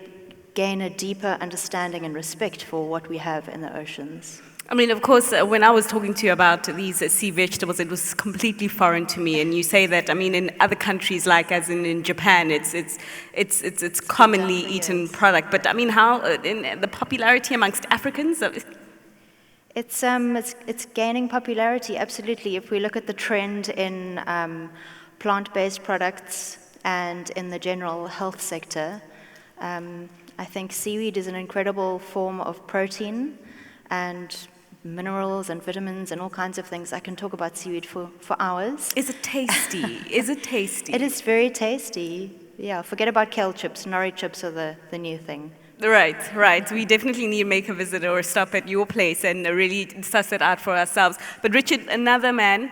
gain a deeper understanding and respect for what we have in the oceans. I mean, of course, when I was talking to you about these sea vegetables, it was completely foreign to me. And you say that, I mean, in other countries, like as in Japan, it's commonly eaten product. But I mean, how in the popularity amongst Africans? It's gaining popularity, absolutely. If we look at the trend in plant-based products and in the general health sector, I think seaweed is an incredible form of protein and minerals and vitamins and all kinds of things. I can talk about seaweed for hours. Is it tasty? Is it tasty? It is very tasty. Yeah, forget about kale chips. Nori chips are the new thing. Right. We definitely need to make a visit or stop at your place and really suss it out for ourselves. But Richard, another man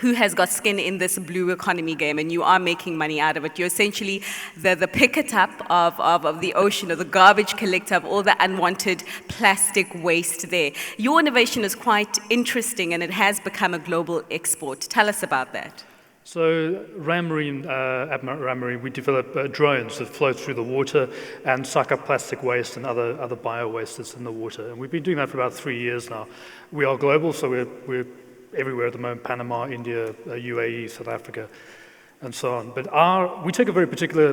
who has got skin in this blue economy game, and you are making money out of it. You're essentially the pick-it-up of the ocean, or the garbage collector of all the unwanted plastic waste there. Your innovation is quite interesting, and it has become a global export. Tell us about that. So Ram Marine, at Ram Marine, we develop drones that float through the water and suck up plastic waste and other bio-waste that's in the water. And we've been doing that for about 3 years now. We are global, so we're everywhere at the moment: Panama, India, UAE, South Africa, and so on. But we take a very particular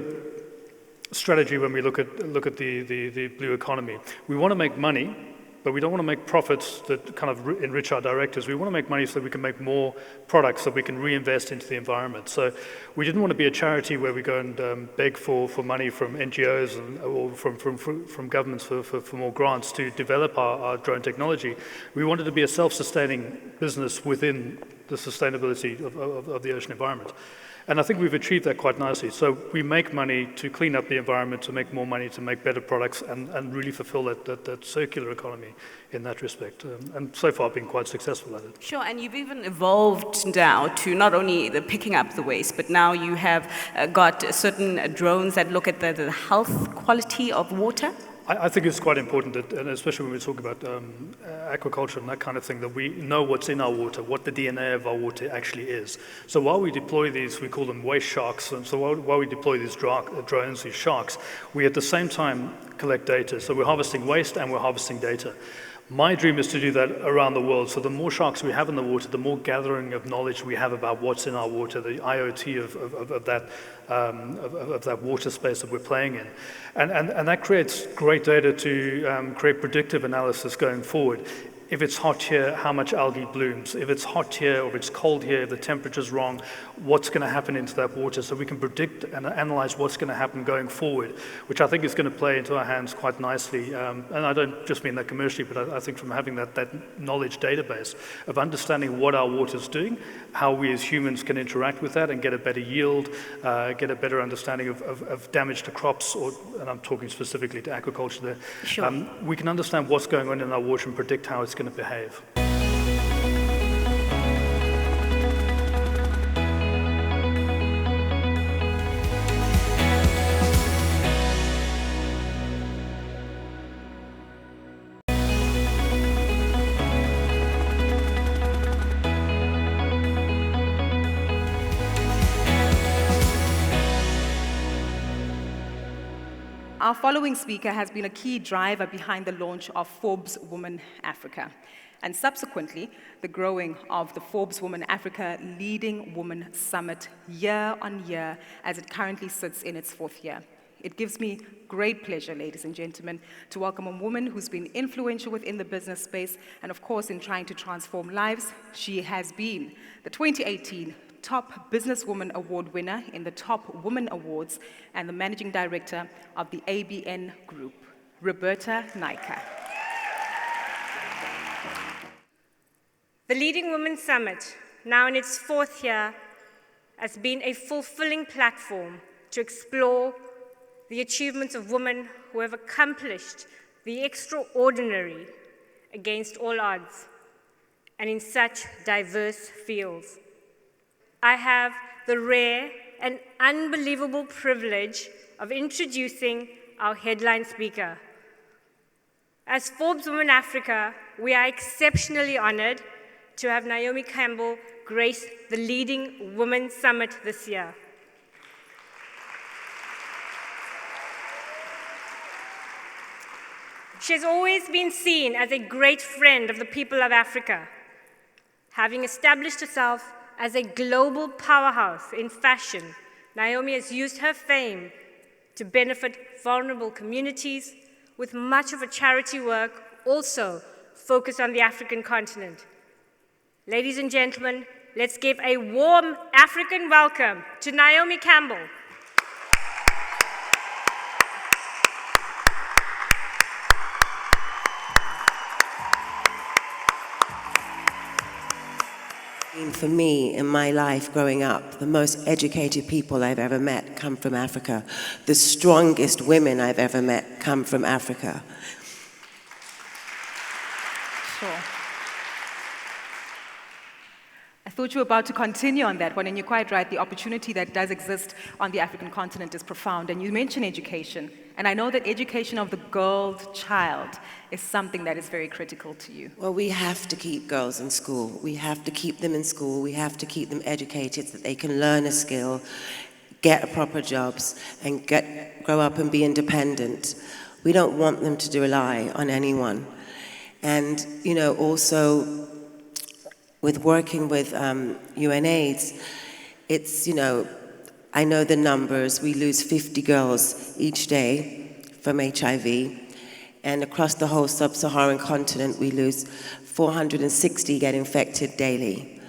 strategy when we look at the blue economy. We want to make money, but we don't want to make profits that kind of enrich our directors. We want to make money so that we can make more products that we can reinvest into the environment. So we didn't want to be a charity where we go and beg for money from NGOs or from governments for more grants to develop our drone technology. We wanted to be a self-sustaining business within the sustainability of the ocean environment. And I think we've achieved that quite nicely. So we make money to clean up the environment, to make more money, to make better products, and really fulfill that circular economy in that respect. And so far been quite successful at it. Sure, and you've even evolved now to not only the picking up the waste, but now you have got certain drones that look at the health quality of water. I think it's quite important, that, and especially when we talk about aquaculture and that kind of thing, that we know what's in our water, what the DNA of our water actually is. So while we deploy these, we call them waste sharks, and so while we deploy these drones, these sharks, we at the same time collect data. So we're harvesting waste and we're harvesting data. My dream is to do that around the world. So the more sharks we have in the water, the more gathering of knowledge we have about what's in our water, the IoT of that water space that we're playing in. And that creates great data to create predictive analysis going forward. If it's hot here, how much algae blooms? If it's hot here or if it's cold here, if the temperature's wrong, what's going to happen into that water? So we can predict and analyze what's going to happen going forward, which I think is going to play into our hands quite nicely. And I don't just mean that commercially, but I think from having that knowledge database of understanding what our water's doing, how we as humans can interact with that and get a better yield, get a better understanding of damage to crops, and I'm talking specifically to aquaculture there. Sure. We can understand what's going on in our water and predict how it's going to behave. Our following speaker has been a key driver behind the launch of Forbes Women Africa, and subsequently the growing of the Forbes Women Africa Leading Women Summit year on year as it currently sits in its 4th year. It gives me great pleasure, ladies and gentlemen, to welcome a woman who's been influential within the business space and, of course, in trying to transform lives. She has been the 2018 Top Businesswoman Award winner in the Top Woman Awards and the Managing Director of the ABN Group, Roberta Naicker. The Leading Women Summit, now in its 4th year, has been a fulfilling platform to explore the achievements of women who have accomplished the extraordinary against all odds and in such diverse fields. I have the rare and unbelievable privilege of introducing our headline speaker. As Forbes Women Africa, we are exceptionally honored to have Naomi Campbell grace the Leading Women Summit this year. She has always been seen as a great friend of the people of Africa, having established herself as a global powerhouse in fashion. Naomi has used her fame to benefit vulnerable communities, with much of her charity work also focused on the African continent. Ladies and gentlemen, let's give a warm African welcome to Naomi Campbell. For me, in my life growing up, the most educated people I've ever met come from Africa. The strongest women I've ever met come from Africa. Sure. I thought you were about to continue on that one, and you're quite right. The opportunity that does exist on the African continent is profound. And you mentioned education, and I know that education of the girl child is something that is very critical to you. Well, we have to keep girls in school. We have to keep them in school. We have to keep them educated so that they can learn a skill, get proper jobs, and grow up and be independent. We don't want them to rely on anyone. And, you know, also, with working with UNAIDS, it's, you know, I know the numbers. We lose 50 girls each day from HIV. And across the whole sub-Saharan continent, we lose 460 get infected daily.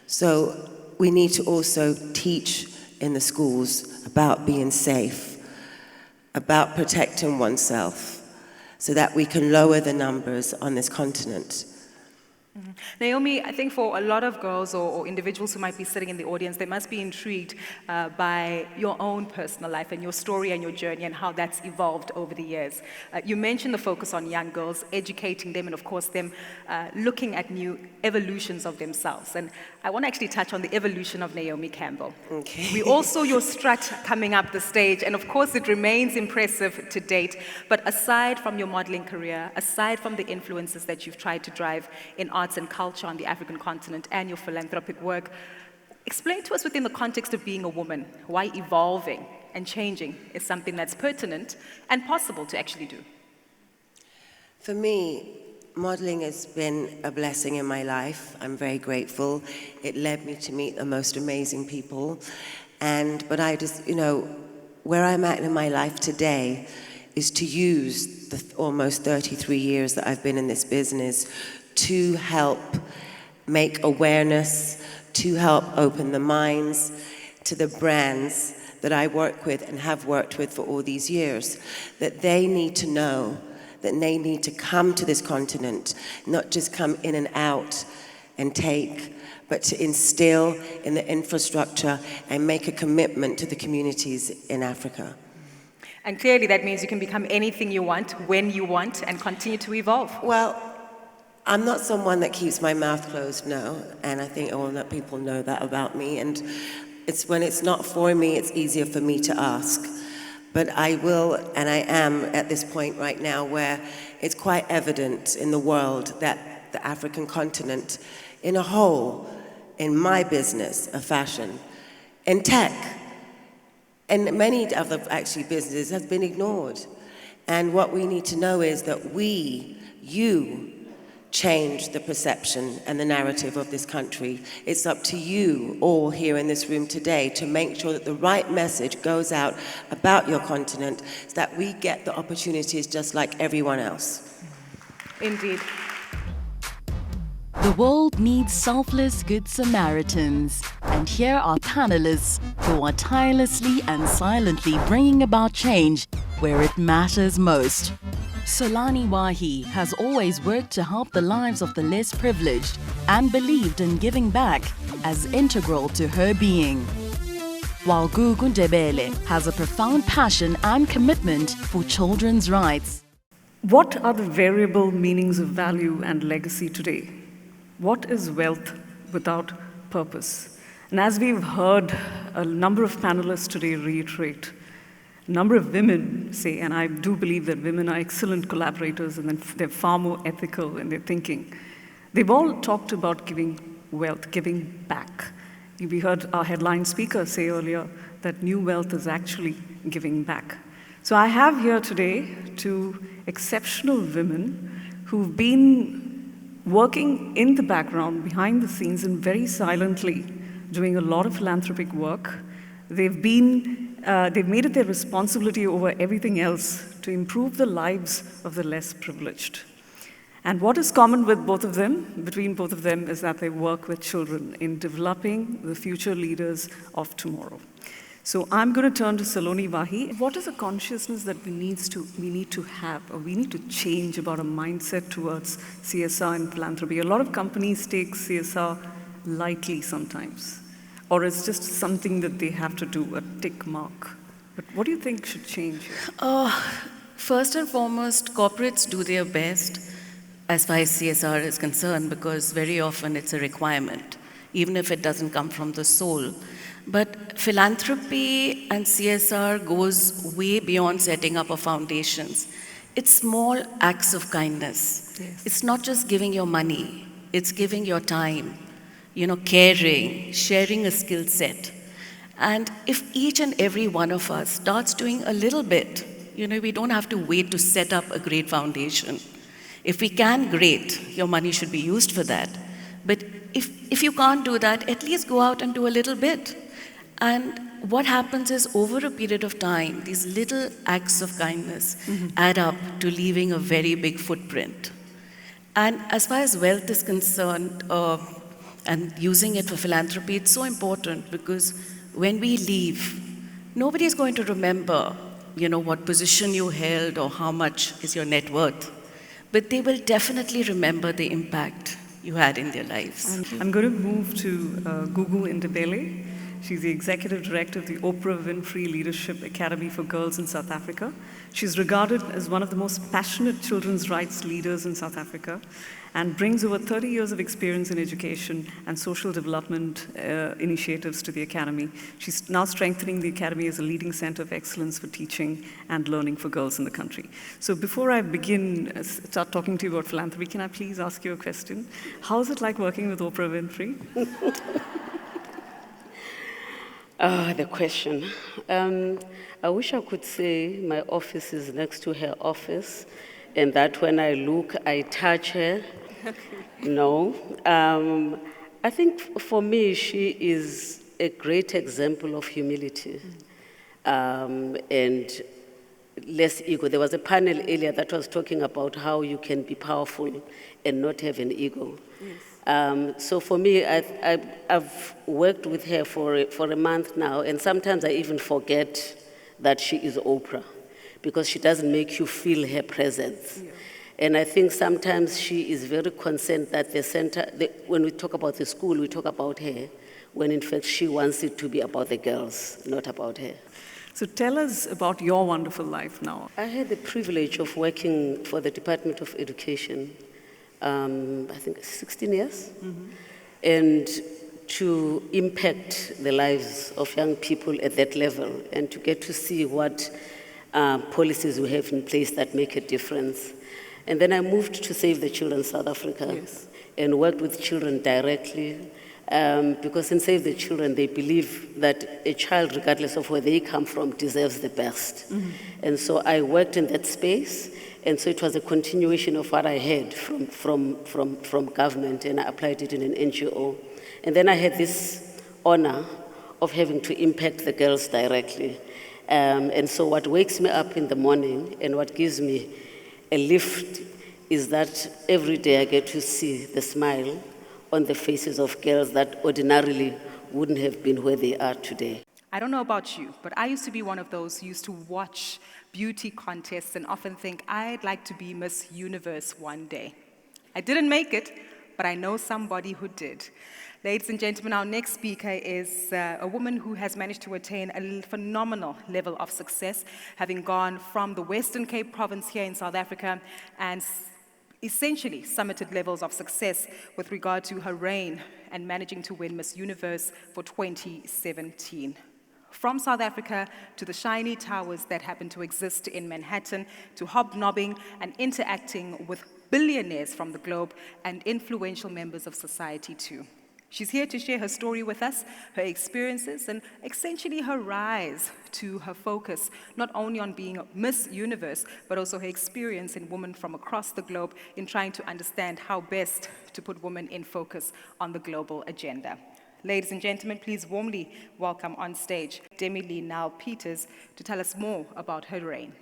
So we need to also teach in the schools about being safe, about protecting oneself, so that we can lower the numbers on this continent. Naomi, I think for a lot of girls or individuals who might be sitting in the audience, they must be intrigued by your own personal life and your story and your journey and how that's evolved over the years. You mentioned the focus on young girls, educating them, and of course them looking at new evolutions of themselves. And I want to actually touch on the evolution of Naomi Campbell. Okay. We all saw your strut coming up the stage, and of course it remains impressive to date. But aside from your modeling career, aside from the influences that you've tried to drive in arts and culture on the African continent and your philanthropic work, explain to us within the context of being a woman, why evolving and changing is something that's pertinent and possible to actually do. For me, modeling has been a blessing in my life. I'm very grateful. It led me to meet the most amazing people. But I just, where I'm at in my life today is to use the almost 33 years that I've been in this business to help make awareness, to help open the minds to the brands that I work with and have worked with for all these years, that they need to know, that they need to come to this continent, not just come in and out and take, but to instill in the infrastructure and make a commitment to the communities in Africa. And clearly that means you can become anything you want, when you want, and continue to evolve. Well, I'm not someone that keeps my mouth closed, no, and I think all that people know that about me, and it's when it's not for me, it's easier for me to ask. But I will, and I am at this point right now where it's quite evident in the world that the African continent, in a whole, in my business of fashion, in tech, and many other actually businesses have been ignored. And what we need to know is that you, change the perception and the narrative of this country. It's up to you all here in this room today to make sure that the right message goes out about your continent so that we get the opportunities just like everyone else. Indeed. The world needs selfless good Samaritans. And here are panelists who are tirelessly and silently bringing about change where it matters most. Solani Wahi has always worked to help the lives of the less privileged and believed in giving back as integral to her being. While Gugu Ndebele has a profound passion and commitment for children's rights. What are the variable meanings of value and legacy today? What is wealth without purpose? And as we've heard a number of panelists today reiterate, a number of women say, and I do believe that women are excellent collaborators and they're far more ethical in their thinking. They've all talked about giving wealth, giving back. We heard our headline speaker say earlier that new wealth is actually giving back. So I have here today two exceptional women who've been working in the background, behind the scenes, and very silently doing a lot of philanthropic work. They've made it their responsibility over everything else to improve the lives of the less privileged. And what is common with both of them, between both of them, is that they work with children in developing the future leaders of tomorrow. So I'm going to turn to Solani Wahi. What is a consciousness that we need to have, or we need to change about a mindset towards CSR and philanthropy? A lot of companies take CSR lightly sometimes, or it's just something that they have to do, a tick mark. But what do you think should change here? First and foremost, corporates do their best as far as CSR is concerned, because very often it's a requirement, even if it doesn't come from the soul. But philanthropy and CSR goes way beyond setting up of foundations. It's small acts of kindness. Yes. It's not just giving your money, it's giving your time, caring, sharing a skill set. And if each and every one of us starts doing a little bit, we don't have to wait to set up a great foundation. If we can, great, your money should be used for that. But if you can't do that, at least go out and do a little bit. And what happens is, over a period of time, these little acts of kindness add up to leaving a very big footprint. And as far as wealth is concerned, and using it for philanthropy, it's so important because when we leave, nobody's going to remember, what position you held or how much is your net worth. But they will definitely remember the impact, you had in their lives. I'm going to move to Gugu Ndebele. She's the Executive Director of the Oprah Winfrey Leadership Academy for Girls in South Africa. She's regarded as one of the most passionate children's rights leaders in South Africa and brings over 30 years of experience in education and social development initiatives to the Academy. She's now strengthening the Academy as a leading center of excellence for teaching and learning for girls in the country. So before I begin, start talking to you about philanthropy, can I please ask you a question? How is it like working with Oprah Winfrey? The question. I wish I could say my office is next to her office and that when I look, I touch her. No. I think for me, she is a great example of humility and less ego. There was a panel earlier that was talking about how you can be powerful and not have an ego. Yes. So for me, I've worked with her for a month now, and sometimes I even forget that she is Oprah because she doesn't make you feel her presence. Yeah. And I think sometimes she is very concerned that the center, when we talk about the school, we talk about her, when in fact she wants it to be about the girls, not about her. So tell us about your wonderful life now. I had the privilege of working for the Department of Education, I think 16 years, and to impact the lives of young people at that level and to get to see what policies we have in place that make a difference. And then I moved to Save the Children South Africa and worked with children directly because in Save the Children, they believe that a child, regardless of where they come from, deserves the best. And so I worked in that space, and so it was a continuation of what I had from government, and I applied it in an NGO. And then I had this honor of having to impact the girls directly. And so what wakes me up in the morning and what gives me a lift is that every day I get to see the smile on the faces of girls that ordinarily wouldn't have been where they are today. I don't know about you, but I used to be one of those who used to watch beauty contests and often think, I'd like to be Miss Universe one day. I didn't make it, but I know somebody who did. Ladies and gentlemen, our next speaker is a woman who has managed to attain a phenomenal level of success, having gone from the Western Cape province here in South Africa and essentially summited levels of success with regard to her reign and managing to win Miss Universe for 2017. From South Africa to the shiny towers that happen to exist in Manhattan, to hobnobbing and interacting with billionaires from the globe and influential members of society too. She's here to share her story with us, her experiences, and essentially her rise to her focus, not only on being Miss Universe, but also her experience in women from across the globe in trying to understand how best to put women in focus on the global agenda. Ladies and gentlemen, please warmly welcome on stage Demi-Lee Nile-Peters to tell us more about her reign.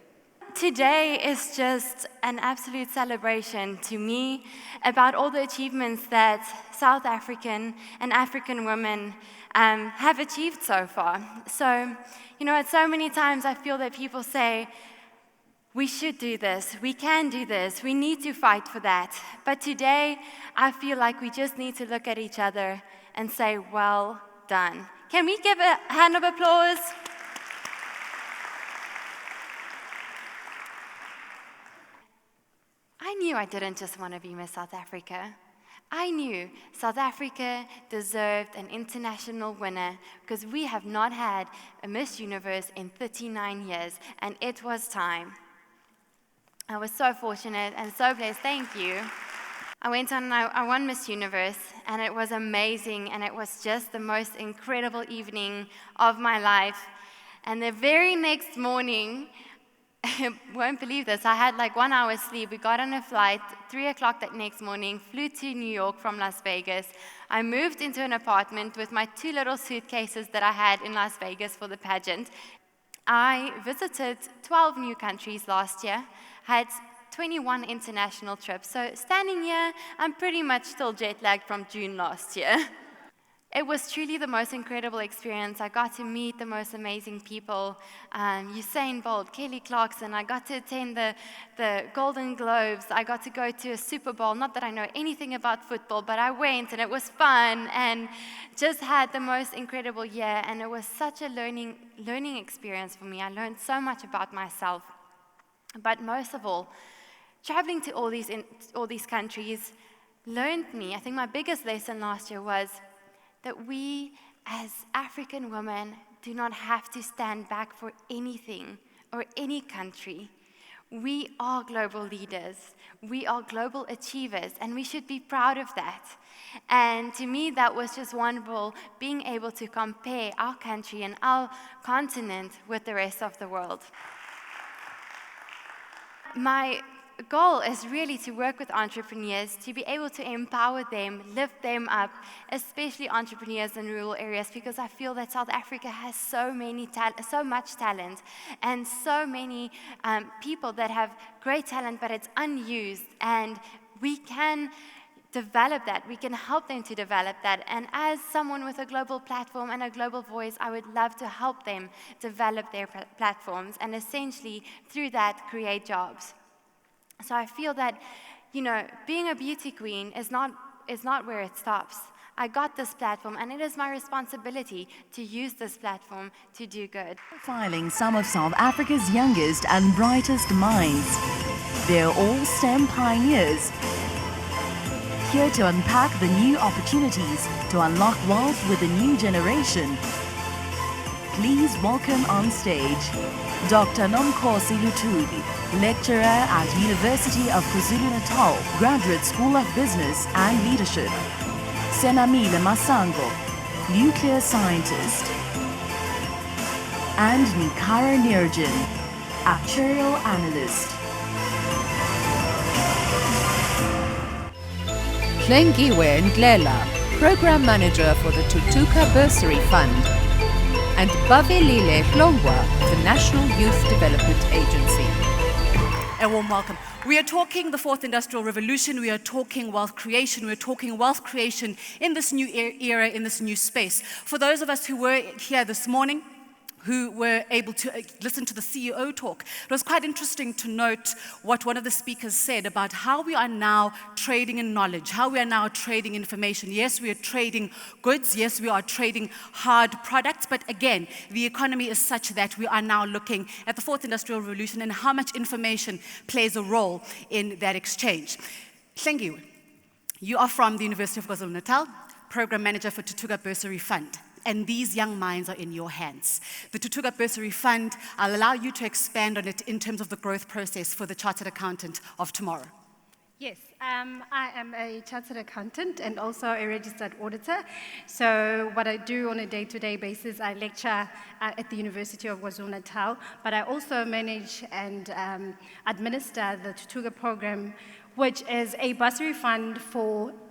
Today is just an absolute celebration to me about all the achievements that South African and African women have achieved so far. So, you know, so many times I feel that people say, we should do this, we can do this, we need to fight for that. But today, I feel like we just need to look at each other and say, well done. Can we give a hand of applause? I knew I didn't just want to be Miss South Africa. I knew South Africa deserved an international winner because we have not had a Miss Universe in 39 years, and it was time. I was so fortunate and so blessed. Thank you. I went on and I won Miss Universe, and it was amazing, and it was just the most incredible evening of my life. And the very next morning, you won't believe this, I had like 1 hour sleep. We got on a flight, 3 o'clock that next morning, flew to New York from Las Vegas. I moved into an apartment with my 2 little suitcases that I had in Las Vegas for the pageant. I visited 12 new countries last year, had 21 international trips. So standing here, I'm pretty much still jet lagged from June last year. It was truly the most incredible experience. I got to meet the most amazing people, Usain Bolt, Kelly Clarkson. I got to attend the Golden Globes. I got to go to a Super Bowl. Not that I know anything about football, but I went and it was fun and just had the most incredible year. And it was such a learning experience for me. I learned so much about myself. But most of all, traveling to all these countries learned me. I think my biggest lesson last year was that we as African women do not have to stand back for anything or any country. We are global leaders, we are global achievers, and we should be proud of that. And to me, that was just wonderful, being able to compare our country and our continent with the rest of the world. My goal is really to work with entrepreneurs, to be able to empower them, lift them up, especially entrepreneurs in rural areas, because I feel that South Africa has so much talent and so many people that have great talent, but it's unused, and we can develop that. We can help them to develop that. And as someone with a global platform and a global voice, I would love to help them develop their platforms and essentially through that create jobs. So I feel that, being a beauty queen is not where it stops. I got this platform, and it is my responsibility to use this platform to do good. Profiling some of South Africa's youngest and brightest minds. They're all STEM pioneers, here to unpack the new opportunities to unlock wealth with the new generation. Please welcome on stage Dr. Inkosi Luthuli, lecturer at University of KwaZulu-Natal, Graduate School of Business and Leadership. Senamile Masango, nuclear scientist. And Nikara Nirjan, actuarial analyst. Hlengiwe Ndlela, program manager for the Tutuka Bursary Fund. And Bavelile Hlongwa, the National Youth Development Agency. A warm welcome. We are talking the fourth industrial revolution, we are talking wealth creation, we're talking wealth creation in this new era, in this new space. For those of us who were here this morning, who were able to listen to the CEO talk, it was quite interesting to note what one of the speakers said about how we are now trading in knowledge, how we are now trading information. Yes, we are trading goods, yes, we are trading hard products, but again, the economy is such that we are now looking at the fourth industrial revolution and how much information plays a role in that exchange. Hlengiwe, you are from the University of KwaZulu-Natal, Program Manager for Tutuka Bursary Fund. And these young minds are in your hands. The Tutuka Bursary Fund, I'll allow you to expand on it in terms of the growth process for the Chartered Accountant of tomorrow. Yes, I am a chartered accountant and also a registered auditor. So what I do on a day-to-day basis, I lecture at the University of KwaZulu-Natal, but I also manage and administer the Tutuka program, which is a bursary fund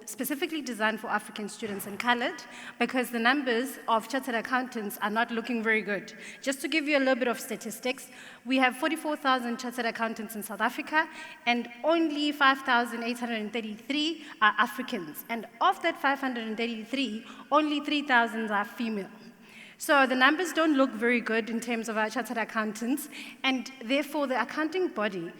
specifically designed for African students and colored, because the numbers of chartered accountants are not looking very good. Just to give you a little bit of statistics, we have 44,000 chartered accountants in South Africa, and only 5,833 are Africans. And of that 533, only 3,000 are female. So the numbers don't look very good in terms of our chartered accountants, and therefore the accounting body,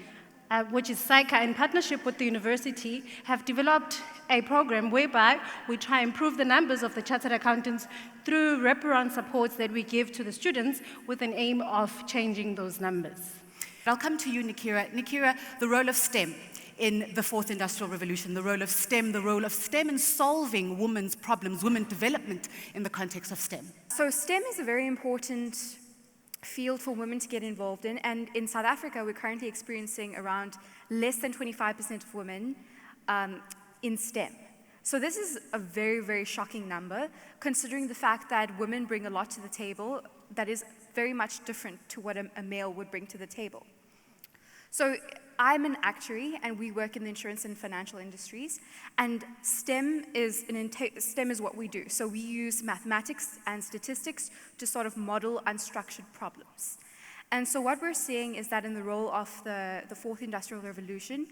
which is SAICA, in partnership with the university, have developed a program whereby we try and improve the numbers of the chartered accountants through wraparound supports that we give to the students with an aim of changing those numbers. I'll come to you, Nikira. Nikira, the role of STEM in the fourth industrial revolution, the role of STEM in solving women's problems, women development in the context of STEM. So STEM is a very important field for women to get involved in, and in South Africa we're currently experiencing around less than 25% of women in STEM. So this is a very, very shocking number, considering the fact that women bring a lot to the table that is very much different to what a male would bring to the table. So I'm an actuary, and we work in the insurance and financial industries, and STEM is what we do. So we use mathematics and statistics to sort of model unstructured problems. And so what we're seeing is that in the role of the fourth industrial revolution,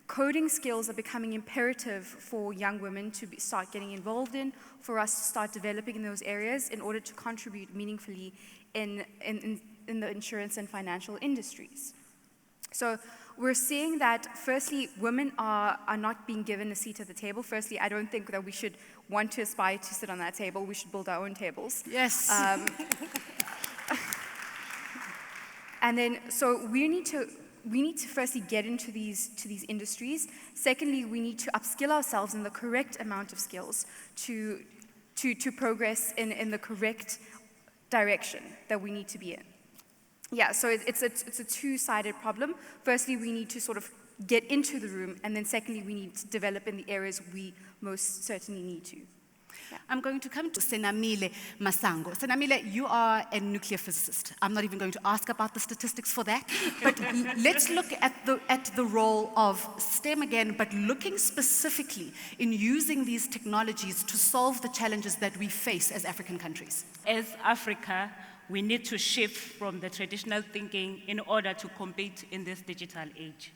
coding skills are becoming imperative for young women to start getting involved in, for us to start developing in those areas in order to contribute meaningfully in the insurance and financial industries. So we're seeing that, firstly, women are not being given a seat at the table. Firstly, I don't think that we should want to aspire to sit on that table. We should build our own tables. Yes. And then, so we need to firstly get into these industries. Secondly, we need to upskill ourselves in the correct amount of skills to progress in the correct direction that we need to be in. Yeah, so it's a two-sided problem. Firstly, we need to sort of get into the room, and then secondly, we need to develop in the areas we most certainly need to. Yeah. I'm going to come to Senamile Masango. Senamile, you are a nuclear physicist. I'm not even going to ask about the statistics for that, but let's look at the role of STEM again, but looking specifically in using these technologies to solve the challenges that we face as African countries. As Africa, we need to shift from the traditional thinking in order to compete in this digital age.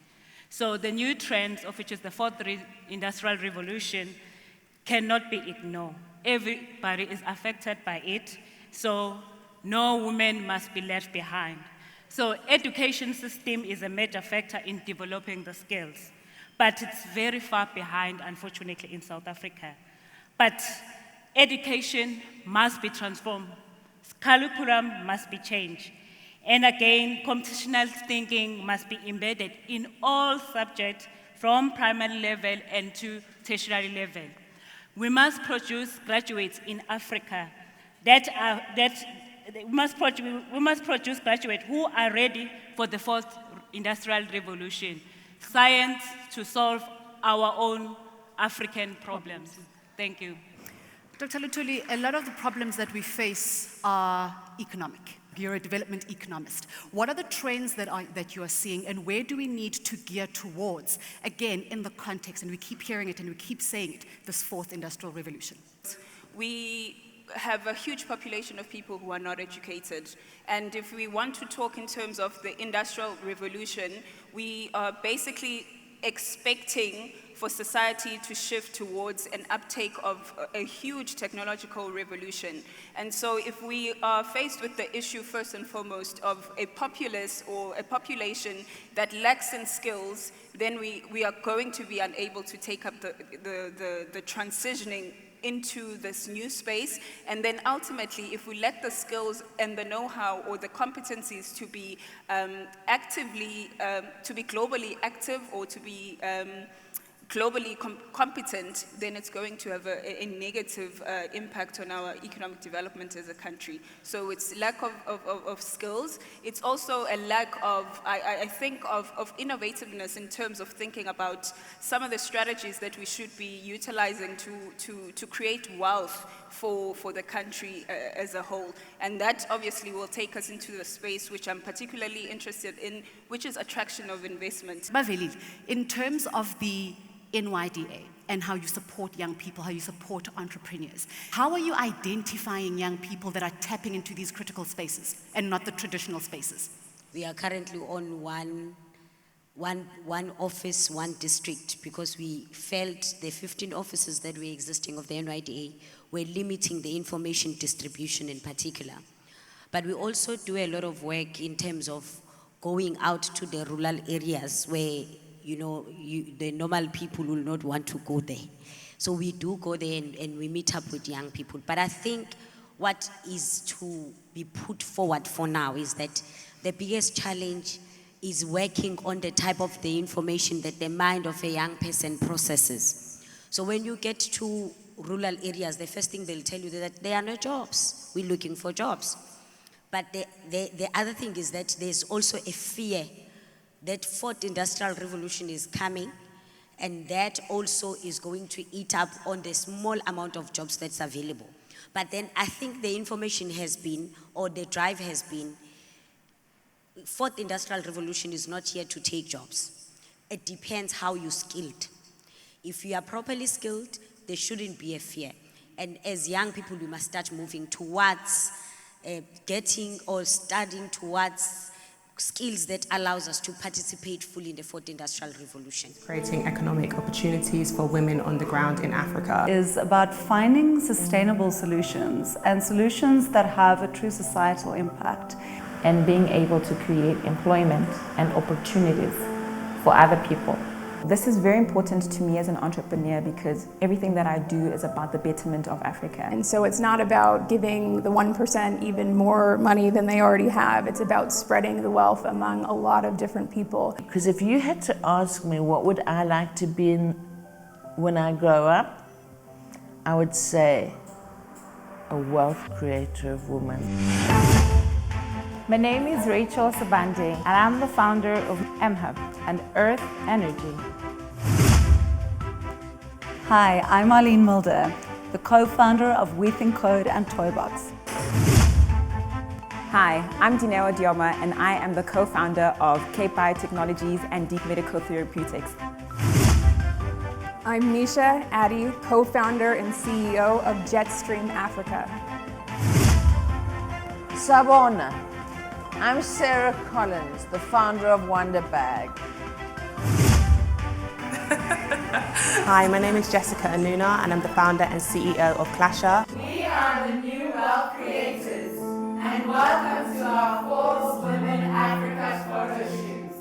So the new trends, of which is the fourth industrial revolution, cannot be ignored. Everybody is affected by it, so no woman must be left behind. So education system is a major factor in developing the skills, but it's very far behind, unfortunately, in South Africa. But education must be transformed. Curriculum must be changed. And again, computational thinking must be embedded in all subjects from primary level and to tertiary level. We must produce graduates in Africa we must produce graduates who are ready for the fourth industrial revolution. Science to solve our own African problems. Thank you. Dr. Luthuli, a lot of the problems that we face are economic. You're a development economist. What are the trends that you are seeing, and where do we need to gear towards, again, in the context, and we keep hearing it and we keep saying it, this fourth industrial revolution? We have a huge population of people who are not educated. And if we want to talk in terms of the industrial revolution, we are basically expecting for society to shift towards an uptake of a huge technological revolution. And so if we are faced with the issue, first and foremost, of a populace or a population that lacks in skills, then we are going to be unable to take up the transitioning into this new space. And then ultimately, if we lack the skills and the know-how or the competencies to be to be globally active or to be globally competent, then it's going to have a negative impact on our economic development as a country. So it's lack of skills. It's also a lack of, I think, of innovativeness in terms of thinking about some of the strategies that we should be utilizing to create wealth for the country as a whole. And that obviously will take us into the space which I'm particularly interested in, which is attraction of investment. Bavelile, in terms of the NYDA and how you support young people, how you support entrepreneurs, how are you identifying young people that are tapping into these critical spaces and not the traditional spaces? We are currently on one office, one district, because we felt the 15 offices that were existing of the NYDA were limiting the information distribution in particular. But we also do a lot of work in terms of going out to the rural areas where the normal people will not want to go there. So we do go there and we meet up with young people. But I think what is to be put forward for now is that the biggest challenge is working on the type of the information that the mind of a young person processes. So when you get to rural areas, the first thing they'll tell you is that there are no jobs. We're looking for jobs. But the other thing is that there's also a fear that fourth industrial revolution is coming, and that also is going to eat up on the small amount of jobs that's available. But then I think the information has been, or the drive has been, fourth industrial revolution is not here to take jobs. It depends how you're skilled. If you are properly skilled, there shouldn't be a fear. And as young people, we must start moving towards getting or studying towards skills that allows us to participate fully in the fourth industrial revolution. Creating economic opportunities for women on the ground in Africa is about finding sustainable solutions and solutions that have a true societal impact. And being able to create employment and opportunities for other people. This is very important to me as an entrepreneur because everything that I do is about the betterment of Africa. And so it's not about giving the 1% even more money than they already have. It's about spreading the wealth among a lot of different people. Because if you had to ask me what would I like to be when I grow up, I would say a wealth creator of women. My name is Rachel Sabande, and I'm the founder of MHub and Earth Energy. Hi, I'm Arlene Mulder, the co-founder of We Think Code and Toybox. Hi, I'm Dineo Dioma, and I am the co-founder of Cape Biotechnologies and Deep Medical Therapeutics. I'm Misha Addy, co-founder and CEO of Jetstream Africa. Sabona. I'm Sarah Collins, the founder of Wonder Bag. Hi, my name is Jessica Anuna and I'm the founder and CEO of Clasher. We are the new wealth creators and welcome to our Forbes Women Africa photo shoots.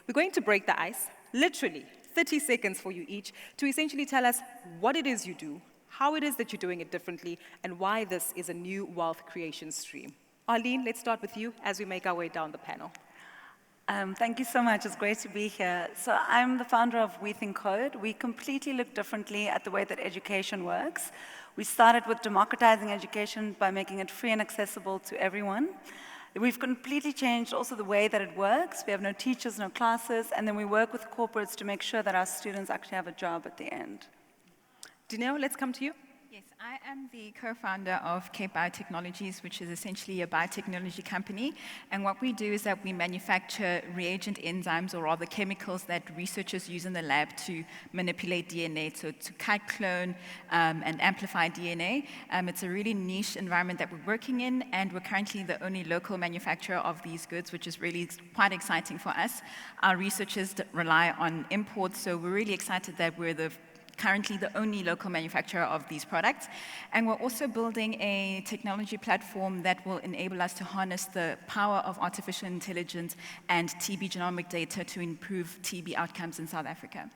We're going to break the ice, literally 30 seconds for you each, to essentially tell us what it is you do, how it is that you're doing it differently, and why this is a new wealth creation stream. Arlene, let's start with you as we make our way down the panel. Thank you so much. It's great to be here. So I'm the founder of We Think Code. We completely look differently at the way that education works. We started with democratizing education by making it free and accessible to everyone. We've completely changed also the way that it works. We have no teachers, no classes, and then we work with corporates to make sure that our students actually have a job at the end. Dineo, let's come to you. Yes, I am the co-founder of Cape Biotechnologies, which is essentially a biotechnology company. And what we do is that we manufacture reagent enzymes, or rather chemicals that researchers use in the lab to manipulate DNA, so to cut, clone, and amplify DNA. It's a really niche environment that we're working in, and we're currently the only local manufacturer of these goods, which is really quite exciting for us. Our researchers rely on imports, so we're really excited that we're currently the only local manufacturer of these products. And we're also building a technology platform that will enable us to harness the power of artificial intelligence and TB genomic data to improve TB outcomes in South Africa.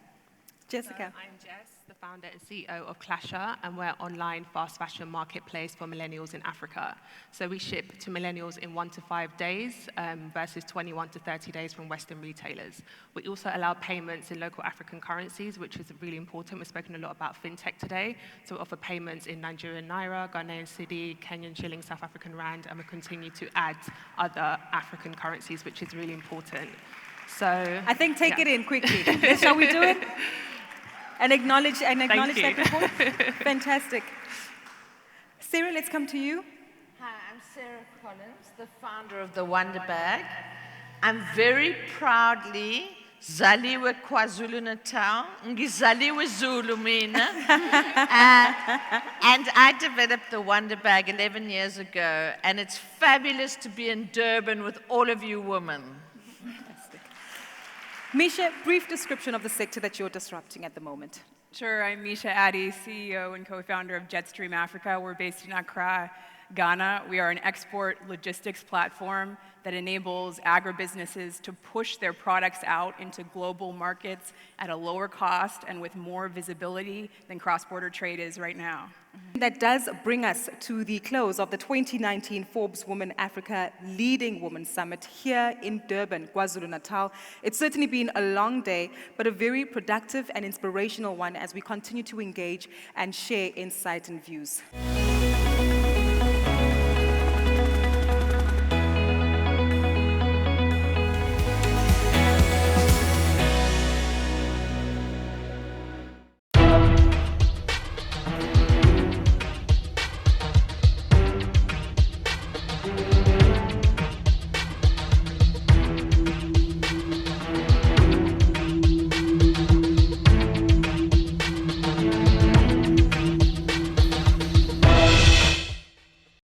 Jessica. I'm Jess, the founder and CEO of Clasher, and we're an online fast fashion marketplace for millennials in Africa. So we ship to millennials in 1 to 5 days versus 21 to 30 days from Western retailers. We also allow payments in local African currencies, which is really important. We've spoken a lot about fintech today. So we offer payments in Nigerian naira, Ghanaian cedi, Kenyan shilling, South African rand, and we continue to add other African currencies, which is really important. So I think take it in quickly. Shall we do it? And acknowledge that report. Fantastic. Sarah, let's come to you. Hi, I'm Sarah Collins, the founder of the Wonder Bag. I'm very proudly Zaliwe KwaZulu-Natal, ngizaliwe Zulu mina. And I developed the Wonder Bag 11 years ago, and it's fabulous to be in Durban with all of you women. Misha, brief description of the sector that you're disrupting at the moment. Sure, I'm Misha Addy, CEO and co-founder of Jetstream Africa. We're based in Accra, Ghana. We are an export logistics platform that enables agribusinesses to push their products out into global markets at a lower cost and with more visibility than cross-border trade is right now. That does bring us to the close of the 2019 Forbes Women Africa Leading Women Summit here in Durban, KwaZulu-Natal. It's certainly been a long day, but a very productive and inspirational one as we continue to engage and share insight and views.